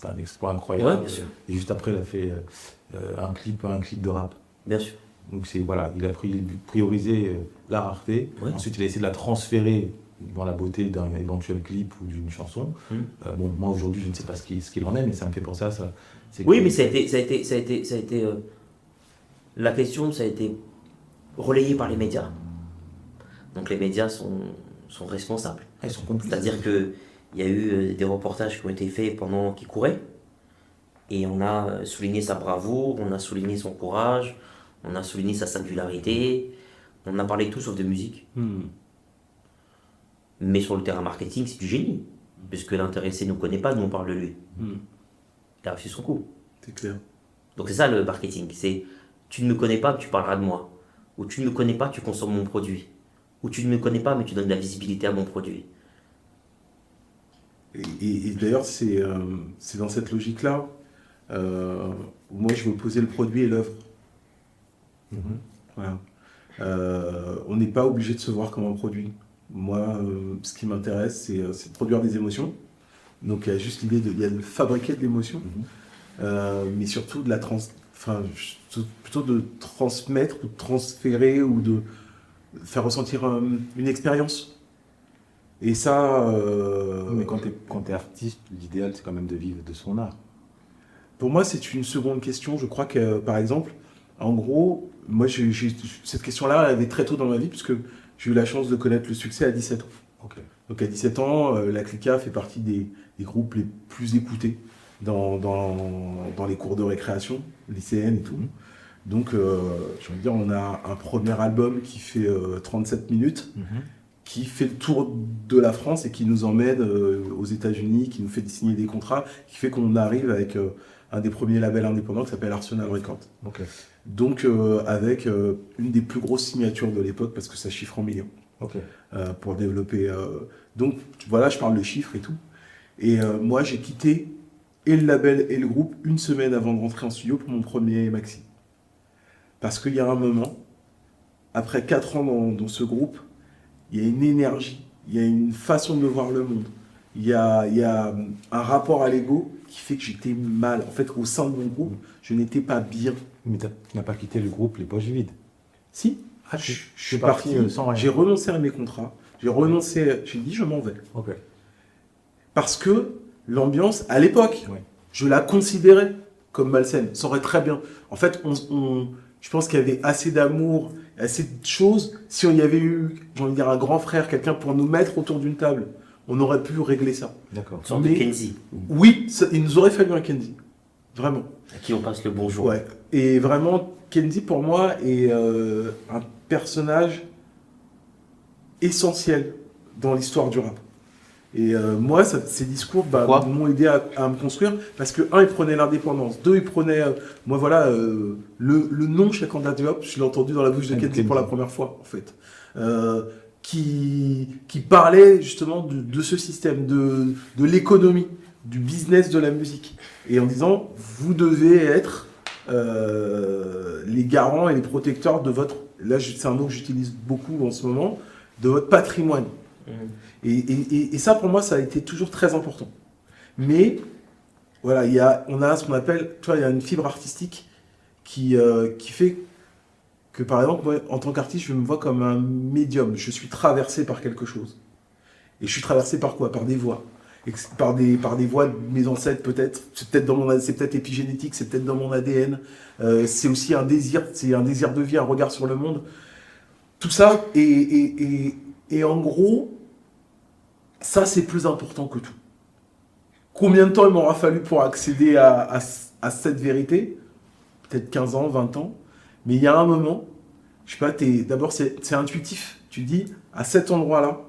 un exploit incroyable.
Ouais, bien sûr.
Et juste après il a fait un clip de rap.
Bien sûr.
Donc c'est voilà, il a priorisé la rareté.
Ouais.
Ensuite il a essayé de la transférer dans la beauté d'un éventuel clip ou d'une chanson. Bon, moi aujourd'hui je ne sais pas ce qu'il en est, mais ça me fait penser à ça. C'est
Oui,
que-
mais ça a été la question, ça a été relayé par les médias. Donc les médias sont responsables.
ils sont complices.
C'est-à-dire qu'il y a eu des reportages qui ont été faits pendant qu'il courait. Et on a souligné sa bravoure, on a souligné son courage, on a souligné sa singularité. On a parlé tout sauf de musique. Mais sur le terrain marketing, c'est du génie. Puisque l'intéressé ne nous connaît pas, nous on parle de lui. Il a réussi son coup.
C'est clair.
Donc c'est ça le marketing, c'est tu ne me connais pas, tu parleras de moi. Ou tu ne me connais pas, tu consommes mon produit. Ou tu ne me connais pas, mais tu donnes de la visibilité à mon produit.
Et d'ailleurs, c'est dans cette logique-là où moi je veux opposer le produit et l'œuvre. Voilà. On n'est pas obligé de se voir comme un produit. Moi, ce qui m'intéresse, c'est de produire des émotions. Donc il y a juste l'idée de fabriquer de l'émotion, mais surtout de plutôt de transmettre ou de transférer ou de faire ressentir une expérience. Et ça...
Mais quand t'es artiste, l'idéal, c'est quand même de vivre de son art.
Pour moi, c'est une seconde question. Je crois que, par exemple, en gros, moi, cette question-là, elle avait très tôt dans ma vie, puisque j'ai eu la chance de connaître le succès à 17 ans.
Ok.
Donc à 17 ans, la Clica fait partie des groupes les plus écoutés dans les cours de récréation, lycéennes et tout. Donc, j'ai envie de dire, on a un premier album qui fait 37 minutes, qui fait le tour de la France et qui nous emmène aux États-Unis, qui nous fait signer des contrats, qui fait qu'on arrive avec un des premiers labels indépendants qui s'appelle Arsenal Records.
Ok.
Donc, avec une des plus grosses signatures de l'époque, parce que ça chiffre en millions.
Ok.
Pour développer. Donc voilà, je parle de chiffres et tout. Et moi, j'ai quitté et le label et le groupe une semaine avant de rentrer en studio pour mon premier maxi. Parce qu'il y a un moment, après 4 ans dans ce groupe, il y a une énergie, il y a une façon de voir le monde, il y a un rapport à l'ego qui fait que j'étais mal. En fait, au sein de mon groupe, je n'étais pas bien.
Mais tu n'as pas quitté le groupe les poches vides.
Si. Je suis parti
sans rien.
J'ai renoncé à mes contrats. J'ai dit je m'en vais.
Ok.
Parce que l'ambiance, à l'époque,
Ouais.
je la considérais comme malsaine. Ça aurait très bien. En fait, je pense qu'il y avait assez d'amour, assez de choses. Si on y avait eu, j'ai envie de dire, un grand frère, quelqu'un pour nous mettre autour d'une table, on aurait pu régler ça.
D'accord.
Une sorte de Kenzie,
Oui, il nous aurait fallu un Kenzie. Vraiment.
à qui on passe le bonjour.
Ouais. Et vraiment, Kenzie, pour moi, est un personnage essentiel dans l'histoire du rap. Et moi, ces discours m'ont aidé à me construire parce que, un, il prenait l'indépendance. Deux, il prenait, moi voilà, le nom Shakanda Diop, je l'ai entendu dans la bouche de Kenzie pour la première fois, en fait. Qui parlait justement de ce système, de l'économie, du business de la musique. Et en disant, vous devez être les garants et les protecteurs de votre, là c'est un mot que j'utilise beaucoup en ce moment, de votre patrimoine. Et ça pour moi ça a été toujours très important. Mais voilà, on a ce qu'on appelle, tu vois, il y a une fibre artistique qui fait que par exemple moi, en tant qu'artiste je me vois comme un médium, je suis traversé par quelque chose. Et je suis traversé par quoi? Par des voix. Par des voix de mes ancêtres peut-être, c'est peut-être épigénétique, c'est peut-être dans mon ADN, c'est aussi un désir, c'est un désir de vie, un regard sur le monde. Tout ça, et en gros, ça c'est plus important que tout. Combien de temps il m'aura fallu pour accéder à cette vérité? Peut-être 15 ans, 20 ans, mais il y a un moment, je sais pas, d'abord c'est intuitif, tu dis, à cet endroit-là,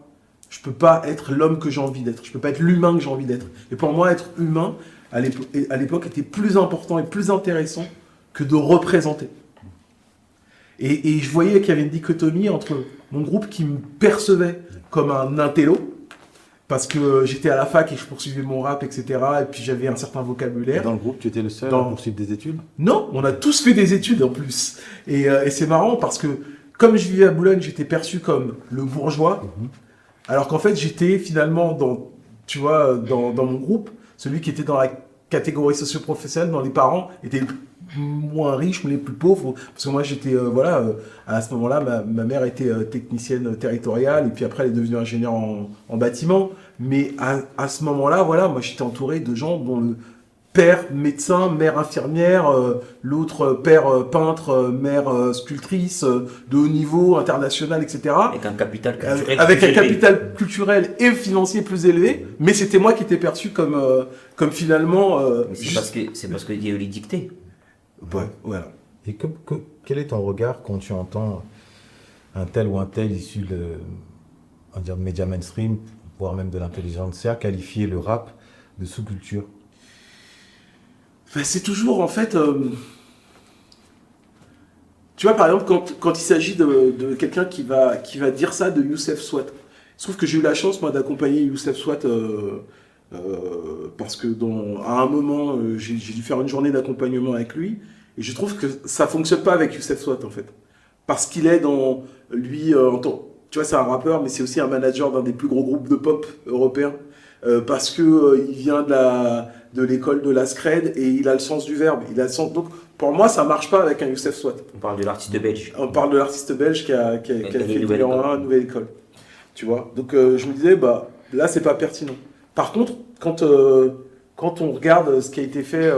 je peux pas être l'homme que j'ai envie d'être. Je peux pas être l'humain que j'ai envie d'être. Et pour moi, être humain, à l'époque, était plus important et plus intéressant que de représenter. Et je voyais qu'il y avait une dichotomie entre mon groupe qui me percevait comme un intello, parce que j'étais à la fac et je poursuivais mon rap, etc. Et puis j'avais un certain vocabulaire.
Et dans le groupe, tu étais le seul à poursuivre des études?
Non, on a tous fait des études en plus. Et c'est marrant parce que, comme je vivais à Boulogne, j'étais perçu comme le bourgeois. Alors qu'en fait, j'étais finalement dans mon groupe, celui qui était dans la catégorie socio-professionnelle, dans les parents, étaient les moins riches, mais les plus pauvres. Parce que moi, j'étais, à ce moment-là, ma mère était technicienne territoriale, et puis après, elle est devenue ingénieure en bâtiment. Mais à ce moment-là, voilà, moi, j'étais entouré de gens dont le père médecin, mère infirmière, l'autre père peintre, mère sculptrice, de haut niveau, international, etc.
Avec un capital culturel.
Avec un capital culturel et financier plus élevé, mais c'était moi qui étais perçu comme finalement...
C'est parce qu'il y a eu les dictées.
Ouais, voilà.
Et quel est ton regard quand tu entends un tel ou un tel issu de média mainstream, voire même de l'intelligentsia, qualifier le rap de sous-culture?
C'est toujours, en fait, Tu vois, par exemple, quand il s'agit de quelqu'un qui va dire ça de Youssef Swat. Il se trouve que j'ai eu la chance, moi, d'accompagner Youssef Swat parce que à un moment, j'ai dû faire une journée d'accompagnement avec lui. Et je trouve que ça fonctionne pas avec Youssef Swat, en fait. Parce qu'il est dans... Lui, tu vois, c'est un rappeur, mais c'est aussi un manager d'un des plus gros groupes de pop européens. Parce que il vient de l'école de la Scred et il a le sens du verbe. Donc, pour moi, ça marche pas avec un Youssef Swat.
On parle de l'artiste belge.
On parle de l'artiste belge qui a fait numéro 1, nouvelle école. Tu vois. Donc, je me disais, bah, là, c'est pas pertinent. Par contre, quand on regarde ce qui a été fait,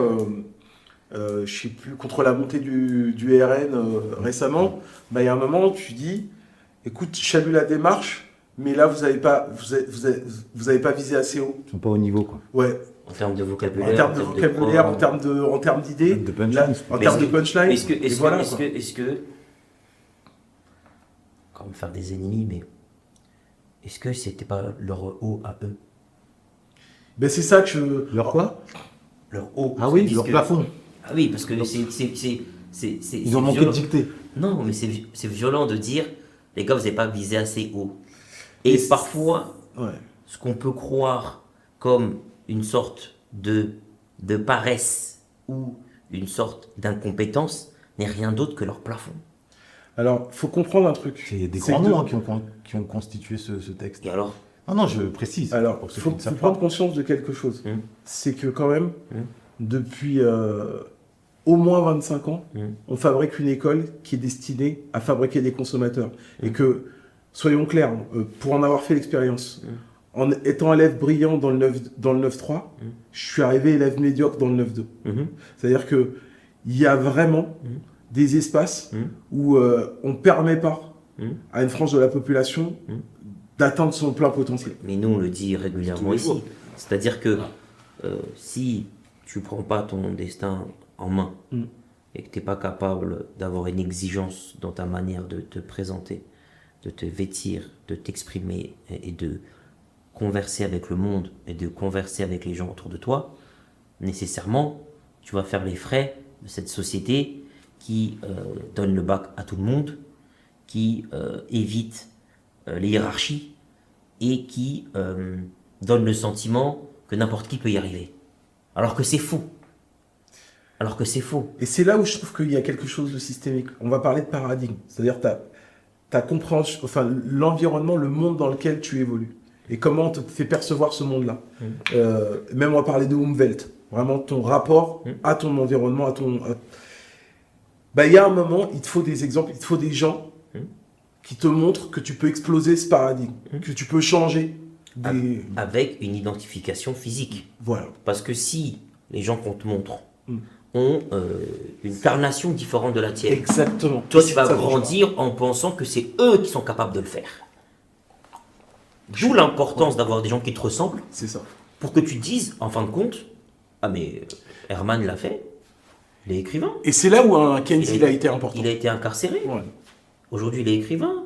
je sais plus, contre la montée du RN récemment, bah, il y a un moment où tu dis, écoute, je salue la démarche, mais là, vous avez pas visé assez haut.
Ils sont pas au niveau, quoi.
Ouais.
En termes de vocabulaire,
En termes d'idées,
De punchline.
en termes de punchline.
Est-ce
Quoi.
que, quand même faire des ennemis, mais est-ce que c'était pas leur haut à eux?
Ben c'est ça que je...
Leur quoi?
Leur haut.
Ah oui,
parce
leur
que-
plafond.
Ah oui, parce que
Ils ont manqué de dictée.
Non, mais c'est violent de dire, les gars, vous n'avez pas visé assez haut. Et
Mais
parfois,
Ouais.
ce qu'on peut croire comme une sorte de paresse ou une sorte d'incompétence n'est rien d'autre que leur plafond.
Alors, faut comprendre un truc.
C'est des
C'est
grands
que-
noms qui ont constitué ce texte.
Et alors,
Non, je précise.
Alors,
pour
il
ceux
faut
qui ne savent
prendre
pas.
conscience de quelque chose.
Hum.
C'est que quand même,
Hum.
depuis au moins 25 ans,
Hum.
on fabrique une école qui est destinée à fabriquer des consommateurs. Et que, soyons clairs, pour en avoir fait l'expérience, en étant élève brillant dans le 9-3, je suis arrivé élève médiocre dans le 9-2. C'est-à-dire que il y a vraiment des espaces où on ne permet pas à une frange de la population d'atteindre son plein potentiel.
mais nous on le dit régulièrement
Tous les
ici.
jours.
C'est-à-dire que si tu ne prends pas ton destin en main et que tu n'es pas capable d'avoir une exigence dans ta manière de te présenter, de te vêtir, de t'exprimer et de converser avec le monde et de converser avec les gens autour de toi, nécessairement, tu vas faire les frais de cette société qui donne le bac à tout le monde, qui évite les hiérarchies et qui donne le sentiment que n'importe qui peut y arriver. Alors que c'est faux. Alors que c'est faux.
Et c'est là où je trouve qu'il y a quelque chose de systémique. On va parler de paradigme. C'est-à-dire ta compréhension, enfin l'environnement, le monde dans lequel tu évolues. Et comment on te fait percevoir ce monde-là. Même on va parler de Umwelt. Vraiment ton rapport à ton environnement, il y a un moment, il te faut des exemples, il te faut des gens qui te montrent que tu peux exploser ce paradigme, que tu peux changer des...
Avec une identification physique.
Voilà.
Parce que si les gens qu'on te montre ont une carnation différente de la tienne,
Exactement.
toi tu vas
Ça,
grandir en pensant que c'est eux qui sont capables de le faire. D'où l'importance d'avoir des gens qui te ressemblent
c'est ça.
pour que tu te dises, en fin de compte, ah mais Herman l'a fait, il est écrivain.
Et c'est là où un Kenzie il a été important.
Il a été incarcéré.
Ouais.
Aujourd'hui il est écrivain,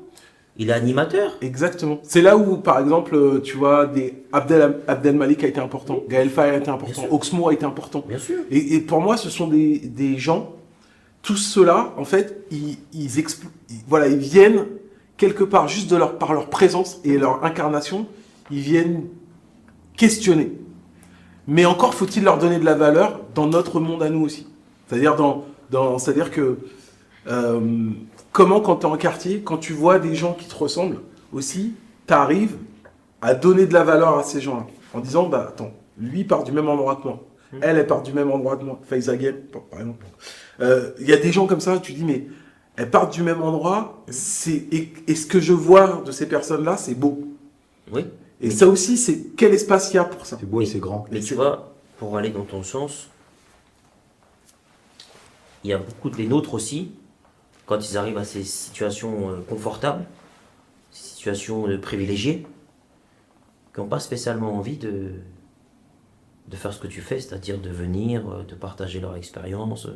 il est animateur.
Exactement. C'est là où, par exemple, tu vois, Abdel Malik a été important, Gaël Faye a été
Bien
important,
sûr.
Oxmo a été important.
Bien sûr.
Et pour moi, ce sont des gens, tous ceux-là, en fait, ils viennent quelque part, juste par leur présence et leur incarnation, ils viennent questionner. Mais encore faut-il leur donner de la valeur dans notre monde à nous aussi. C'est-à-dire c'est-à-dire que comment quand tu es en quartier, quand tu vois des gens qui te ressemblent aussi, tu arrives à donner de la valeur à ces gens-là. En disant, bah attends, lui part du même endroit que moi. Elle part du même endroit que moi. Faiza Game, par exemple. Il y a des gens comme ça, tu dis, mais elles partent du même endroit, et ce que je vois de ces personnes-là, c'est beau.
Oui.
Et ça aussi, c'est quel espace il y a pour ça.
C'est beau et c'est grand.
Mais tu vois, pour aller dans ton sens, il y a beaucoup des nôtres aussi, quand ils arrivent à ces situations confortables, ces situations privilégiées, qui n'ont pas spécialement envie de faire ce que tu fais, c'est-à-dire de venir, de partager leur expérience,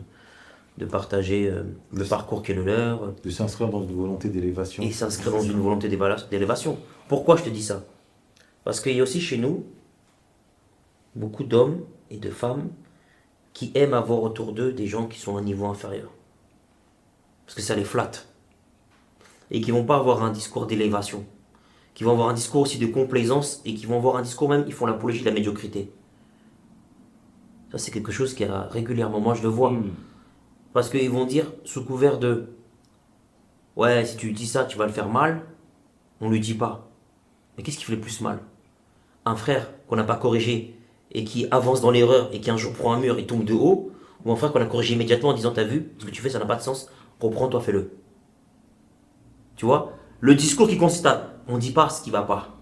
de partager le parcours qui est le leur,
De s'inscrire dans une volonté d'élévation.
et s'inscrire dans une volonté d'élévation. Pourquoi je te dis ça? Parce qu'il y a aussi chez nous beaucoup d'hommes et de femmes qui aiment avoir autour d'eux des gens qui sont à un niveau inférieur. parce que ça les flatte. Et qui vont pas avoir un discours d'élévation. Qui vont avoir un discours aussi de complaisance et qui vont avoir un discours même, ils font l'apologie de la médiocrité. Ça, c'est quelque chose qui a régulièrement, moi je le vois. Parce qu'ils vont dire, sous couvert de ouais, si tu dis ça, tu vas le faire mal, on lui dit pas. Mais qu'est-ce qui fait le plus mal? Un frère qu'on n'a pas corrigé et qui avance dans l'erreur et qui un jour prend un mur et tombe de haut, ou un frère qu'on a corrigé immédiatement en disant t'as vu, ce que tu fais ça n'a pas de sens, reprends-toi, fais-le. Tu vois? Le discours qui consiste à on dit pas ce qui va pas.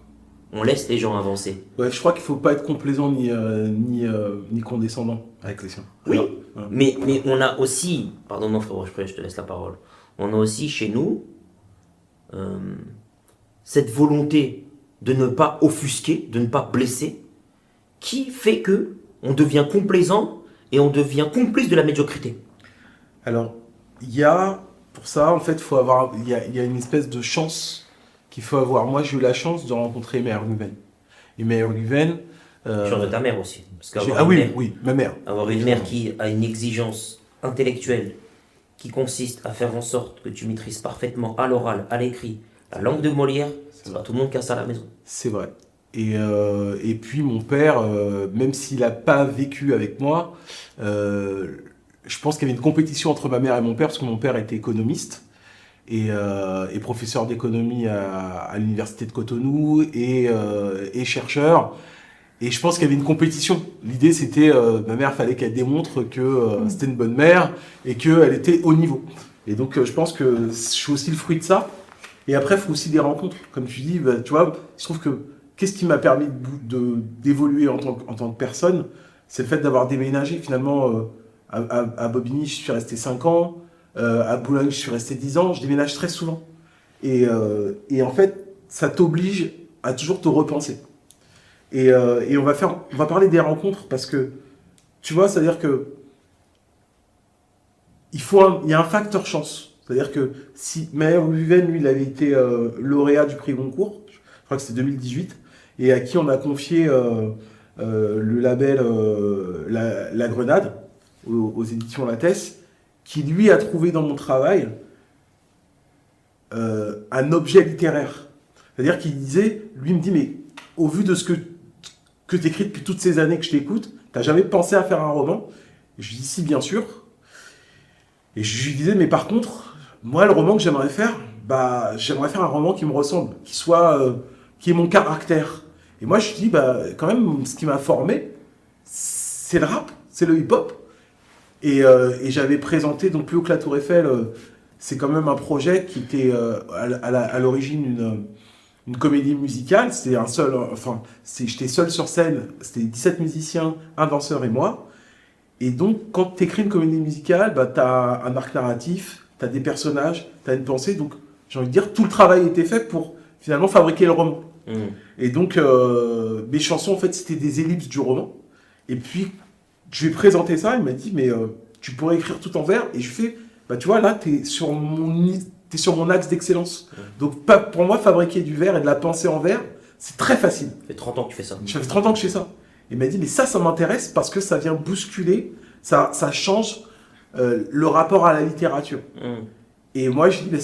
On laisse les gens avancer.
Ouais, je crois qu'il faut pas être complaisant ni condescendant avec les siens.
Oui,
Alors, ouais.
mais on a aussi, pardon mon frère, je te laisse la parole, on a aussi chez nous cette volonté de ne pas offusquer, de ne pas blesser, qui fait que on devient complaisant et on devient complice de la médiocrité.
Alors, pour ça, en fait, il y a une espèce de chance qu'il faut avoir. Moi, j'ai eu la chance de rencontrer Meher Guven. Et Meher Guven...
Genre de ta mère aussi. Parce qu'avoir
Ah
une
oui,
mère,
oui, ma mère.
avoir une mère qui a une exigence intellectuelle qui consiste à faire en sorte que tu maîtrises parfaitement à l'oral, à l'écrit, la langue de Molière, c'est pas tout le monde qui a ça à la maison.
C'est vrai. Et puis mon père, même s'il n'a pas vécu avec moi, je pense qu'il y avait une compétition entre ma mère et mon père, parce que mon père était économiste et professeur d'économie à l'université de Cotonou et chercheur. Et je pense qu'il y avait une compétition. L'idée, c'était, ma mère, fallait qu'elle démontre que c'était une bonne mère et qu'elle était haut niveau. Et donc, je pense que je suis aussi le fruit de ça. Et après, il faut aussi des rencontres. Comme tu dis, bah, tu vois, je trouve que qu'est-ce qui m'a permis d'évoluer en tant que personne, c'est le fait d'avoir déménagé. Finalement, à Bobigny, je suis resté 5 ans. À Boulogne, je suis resté 10 ans. Je déménage très souvent. Et en fait, ça t'oblige à toujours te repenser. Et on va parler des rencontres parce que, tu vois, c'est-à-dire que il y a un facteur chance. C'est-à-dire que si Meher Guven, lui, il avait été lauréat du prix Goncourt, je crois que c'était 2018, et à qui on a confié le label La Grenade, aux éditions Lattès, qui lui a trouvé dans mon travail un objet littéraire. C'est-à-dire qu'il disait, lui me dit, mais au vu de ce que tu écris depuis toutes ces années que je t'écoute, t'as jamais pensé à faire un roman? Et je lui dis, si, bien sûr. Et je lui disais, mais par contre, moi, le roman que j'aimerais faire, j'aimerais faire un roman qui me ressemble, qui ait mon caractère. Et moi, je lui dis, quand même, ce qui m'a formé, c'est le rap, c'est le hip-hop. Et j'avais présenté, donc Plus haut que la Tour Eiffel, c'est quand même un projet qui était à l'origine une comédie musicale. J'étais seul sur scène, c'était 17 musiciens, un danseur et moi. Et donc, quand tu écris une comédie musicale, tu as un arc narratif, tu as des personnages, tu as une pensée. Donc, j'ai envie de dire, tout le travail était fait pour finalement fabriquer le roman. Et donc, mes chansons, en fait, c'était des ellipses du roman. Et puis, je lui ai présenté ça, il m'a dit, mais tu pourrais écrire tout en vers. Et je lui ai fait, tu vois, là, t'es sur mon axe d'excellence. Donc, pour moi, fabriquer du vers et de la pensée en vers, c'est très facile.
Ça fait 30 ans que tu fais ça.
Ça fait 30 ans que je fais ça. Il m'a dit, mais ça m'intéresse parce que ça vient bousculer, ça change le rapport à la littérature. Et moi, je dis, mais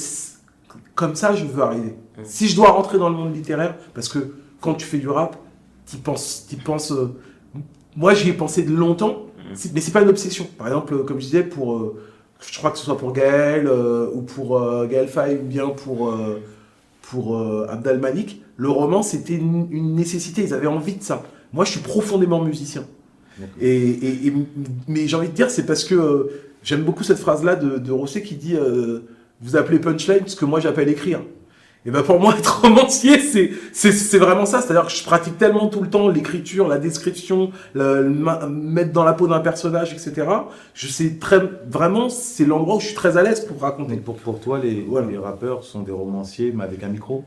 comme ça, je veux arriver. Si je dois rentrer dans le monde littéraire, parce que quand tu fais du rap, t'y penses. Moi, j'y ai pensé de longtemps, mais c'est pas une obsession. Par exemple, comme je disais, je crois que ce soit pour Gaël ou pour Gaël Faye ou bien pour Abdel Malik, le roman, c'était une nécessité. Ils avaient envie de ça. Moi, je suis profondément musicien. Mais j'ai envie de dire, c'est parce que j'aime beaucoup cette phrase-là de Rosset qui dit vous appelez punchline ce que moi j'appelle écrire. Et pour moi, être romancier, c'est vraiment ça. C'est-à-dire que je pratique tellement tout le temps l'écriture, la description, mettre dans la peau d'un personnage, etc. Je sais vraiment, c'est l'endroit où je suis très à l'aise pour raconter.
Donc pour toi, les rappeurs sont des romanciers, mais avec un micro?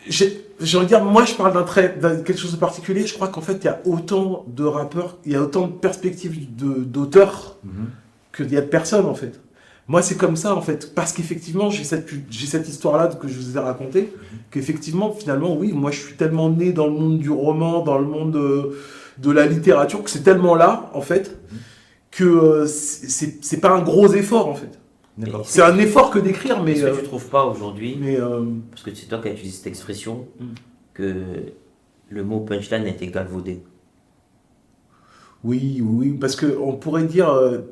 J'ai envie de dire, moi je parle d'un quelque chose de particulier. Je crois qu'en fait, il y a autant de rappeurs, il y a autant de perspectives d'auteurs qu'il y a de personnes, en fait. Moi, c'est comme ça, en fait, parce qu'effectivement, j'ai cette histoire-là que je vous ai racontée, qu'effectivement, finalement, oui, moi, je suis tellement né dans le monde du roman, dans le monde de la littérature, que c'est tellement là, en fait, que c'est pas un gros effort, en fait. D'accord. C'est un effort que d'écrire, mais...
Est-ce que tu trouves pas aujourd'hui,
mais
parce que c'est toi qui as utilisé cette expression,
Mm.
que le mot punchline a été galvaudé?
oui, parce qu'on pourrait dire,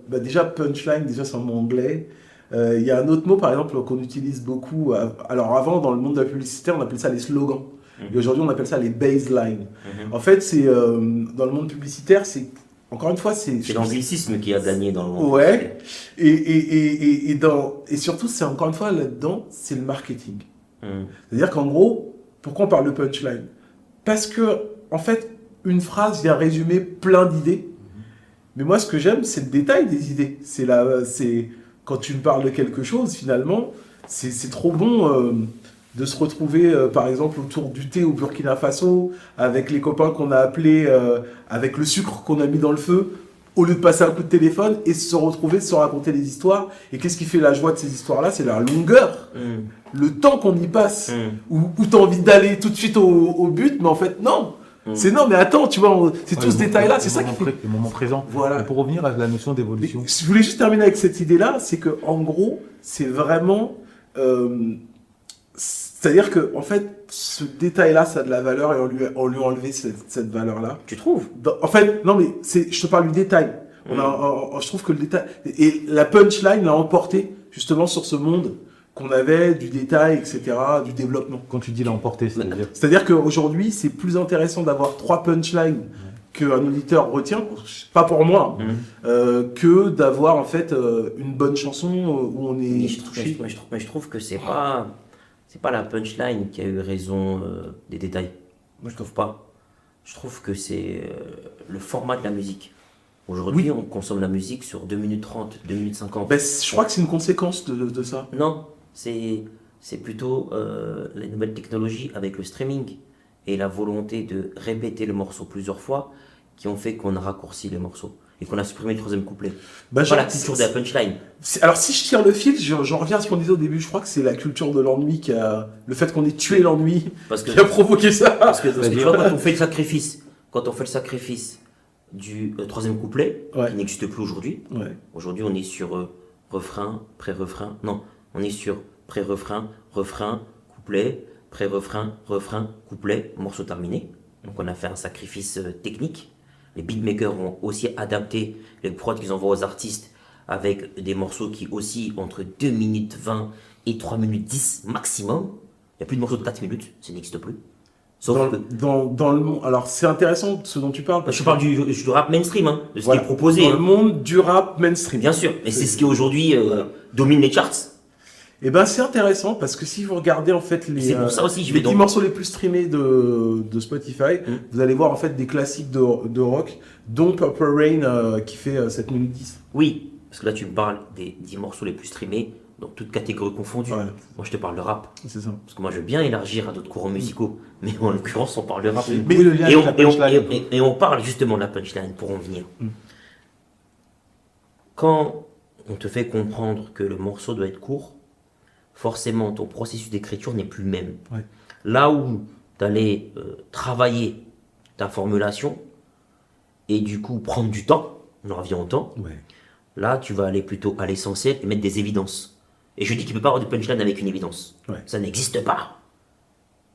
déjà punchline, déjà c'est un mot anglais. Il y a un autre mot, par exemple, qu'on utilise beaucoup. Alors avant, dans le monde de la publicité, on appelait ça les slogans.
Mhm.
Et aujourd'hui, on appelle ça les baselines.
Mhm.
En fait, c'est dans le monde publicitaire, c'est encore une fois,
C'est l'anglicisme qui a gagné dans le monde.
Ouais. Et surtout, c'est encore une fois là-dedans, c'est le marketing.
Mhm.
C'est-à-dire qu'en gros, pourquoi on parle de punchline? Parce que, en fait, une phrase vient résumer plein d'idées. Mais moi, ce que j'aime, c'est le détail des idées. C'est quand tu me parles de quelque chose, finalement, c'est trop bon de se retrouver, par exemple, autour du thé au Burkina Faso, avec les copains qu'on a appelés, avec le sucre qu'on a mis dans le feu, au lieu de passer un coup de téléphone et se retrouver, se raconter des histoires. Et qu'est-ce qui fait la joie de ces histoires-là? C'est la longueur,
Mhm.
le temps qu'on y passe,
Mhm.
où tu as envie d'aller tout de suite au but, mais en fait, non.
Mhm.
C'est non, mais attends, tu vois, c'est tout
Ouais,
ce
le
détail-là,
moment-
c'est ça
le
qui
moment
fait.
Le moment présent.
Voilà.
Et pour revenir à la notion
Mais
d'évolution.
je voulais juste terminer avec cette idée-là, c'est que en gros, c'est vraiment, c'est-à-dire que en fait, ce détail-là, ça a de la valeur et on lui a enlevé cette valeur-là.
Tu trouves?
En fait, non mais je te parle du détail. Je trouve que le détail et la punchline l'a emporté justement sur ce monde qu'on avait du détail, etc., du développement.
Quand tu dis l'emporter, c'est-à-dire.
C'est-à-dire qu'aujourd'hui, c'est plus intéressant d'avoir 3 punchlines qu'un auditeur retient, pas pour moi, que d'avoir en fait une bonne chanson où on
Mais
est
je trouve,
touché.
mais je trouve que c'est pas la punchline qui a eu raison des détails. Moi, je trouve pas. Je trouve que c'est le format de la musique. Aujourd'hui, on consomme la musique sur 2 minutes 30, 2 minutes 50.
Ben, je crois que c'est une conséquence de ça.
Non, c'est plutôt les nouvelles technologies avec le streaming et la volonté de répéter le morceau plusieurs fois qui ont fait qu'on a raccourci les morceaux et qu'on a supprimé le troisième couplet.
Ben,
Pas la culture de la punchline.
Alors si je tire le fil, j'en reviens à ce qu'on disait au début, je crois que c'est la culture de l'ennui le fait qu'on ait tué l'ennui
Parce que
qui a provoqué ça.
Parce que tu vois, quand on fait le sacrifice du troisième couplet,
Ouais.
qui n'existe plus aujourd'hui,
Ouais.
aujourd'hui on est sur refrain, pré-refrain, non, on est sur pré-refrain, refrain, couplet, pré-refrain, refrain, couplet, morceau terminé. Donc on a fait un sacrifice technique. Les beatmakers ont aussi adapté les prods qu'ils envoient aux artistes avec des morceaux qui oscillent entre 2 minutes 20 et 3 minutes 10 maximum. Il n'y a plus de morceaux de 4 minutes, ça n'existe plus. Sauf que...
Dans le monde. Alors c'est intéressant ce dont tu parles. parce
Je
que-
parle du rap mainstream, hein, de ce
Voilà.
qui est proposé.
Dans le
hein.
monde du rap mainstream.
Bien sûr, mais c'est ce qui aujourd'hui domine les charts.
Et ben c'est intéressant parce que si vous regardez en fait
C'est pour ça aussi, je
les
vais
10
donc-
morceaux les plus streamés de Spotify, vous allez voir en fait des classiques de rock, dont Purple Rain qui fait 7 minutes 10.
Oui, parce que là tu me parles des 10 morceaux les plus streamés, donc toutes catégories confondues.
Voilà.
Moi je te parle de rap,
C'est ça.
parce que moi je veux bien élargir à d'autres courants musicaux, mais en l'occurrence on parle de rap.
Mais le lien
Et
avec
on,
la
et on-
punchline.
et on parle justement de la punchline pour en venir. Quand on te fait comprendre que le morceau doit être court, forcément ton processus d'écriture n'est plus le même.
Ouais.
Là où tu allais travailler ta formulation et du coup prendre du temps, on en revient au temps,
Ouais.
là tu vas aller plutôt à l'essentiel et mettre des évidences. Et je dis qu'il ne peut pas avoir de punchline avec une évidence.
Ouais.
Ça n'existe pas.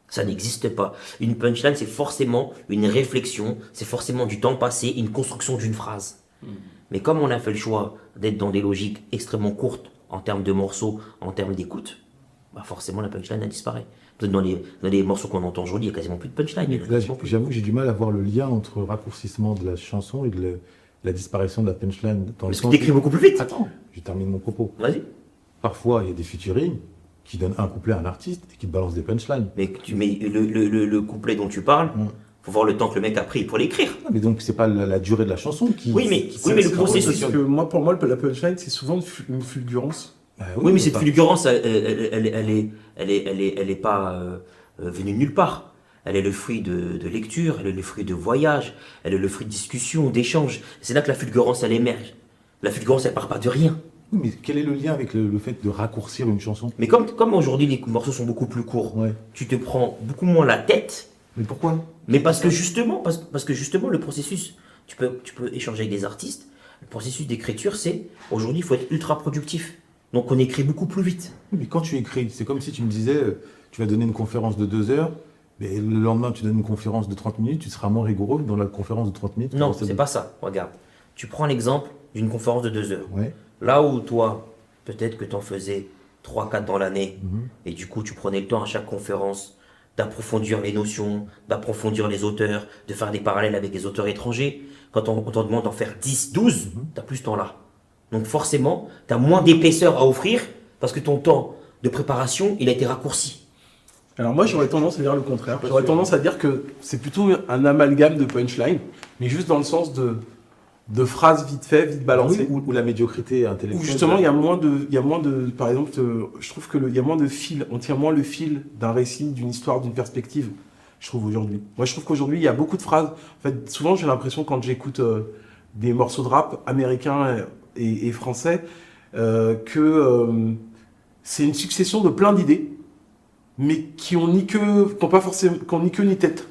Ça n'existe pas. Une punchline, c'est forcément une réflexion, c'est forcément du temps passé, une construction d'une phrase. Mais comme on a fait le choix d'être dans des logiques extrêmement courtes en termes de morceaux, en termes d'écoute, bah forcément la punchline a disparu. Dans les morceaux qu'on entend aujourd'hui, il n'y a quasiment plus de punchline. il y en a
Là,
quasiment plus.
j'avoue que j'ai du mal à voir le lien entre le raccourcissement de la chanson et la disparition de la punchline. Dans le
Parce que
sens
tu écris beaucoup plus vite.
Attends, je termine mon propos.
Vas-y.
Parfois, il y a des featuring qui donnent un couplet à un artiste et qui te balancent des punchlines.
Mais le couplet dont tu parles, faut voir le temps que le mec a pris pour l'écrire.
Non, mais donc, c'est pas la durée de la chanson qui.
Oui, mais
C'est
le
drôle
processus.
parce que pour moi, la punchline, c'est souvent une fulgurance.
Oui, mais cette
pas-
fulgurance, elle est pas venue de nulle part. Elle est le fruit de lecture, elle est le fruit de voyage, elle est le fruit de discussion, d'échanges. C'est là que la fulgurance, elle émerge. La fulgurance, elle part pas de rien.
Oui, mais quel est le lien avec le fait de raccourcir une chanson?
Mais comme aujourd'hui les morceaux sont beaucoup plus courts,
Ouais.
tu te prends beaucoup moins la tête.
Mais pourquoi?
Mais parce que justement le processus, tu peux échanger avec des artistes. Le processus d'écriture, c'est aujourd'hui il faut être ultra productif. Donc on écrit beaucoup plus vite.
Oui, mais quand tu écris, c'est comme si tu me disais, tu vas donner une conférence de 2 heures, mais le lendemain, tu donnes une conférence de 30 minutes, tu seras moins rigoureux que dans la conférence de 30 minutes.
Non, c'est pas ça. Regarde, tu prends l'exemple d'une conférence de 2 heures.
Ouais.
Là où toi, peut-être que tu en faisais 3-4 dans l'année,
Mhm.
et du coup tu prenais le temps à chaque conférence d'approfondir les notions, d'approfondir les auteurs, de faire des parallèles avec des auteurs étrangers. Quand on t'en demande d'en faire 10, 12, tu n'as plus ce temps-là. Donc forcément, tu as moins d'épaisseur à offrir parce que ton temps de préparation, il a été raccourci.
Alors moi, j'aurais tendance à dire le contraire. J'aurais tendance à dire que c'est plutôt un amalgame de punchline, mais juste dans le sens de phrases vite fait, vite balancées.
Oui, ou la médiocrité
Où
intellectuelle.
justement, il y a moins de, par exemple, je trouve il y a moins de fil. On tient moins le fil d'un récit, d'une histoire, d'une perspective. Je trouve aujourd'hui. Moi, je trouve qu'aujourd'hui, il y a beaucoup de phrases. En fait, souvent, j'ai l'impression quand j'écoute des morceaux de rap américains et français que c'est une succession de plein d'idées, mais qui ont ni queue ni tête.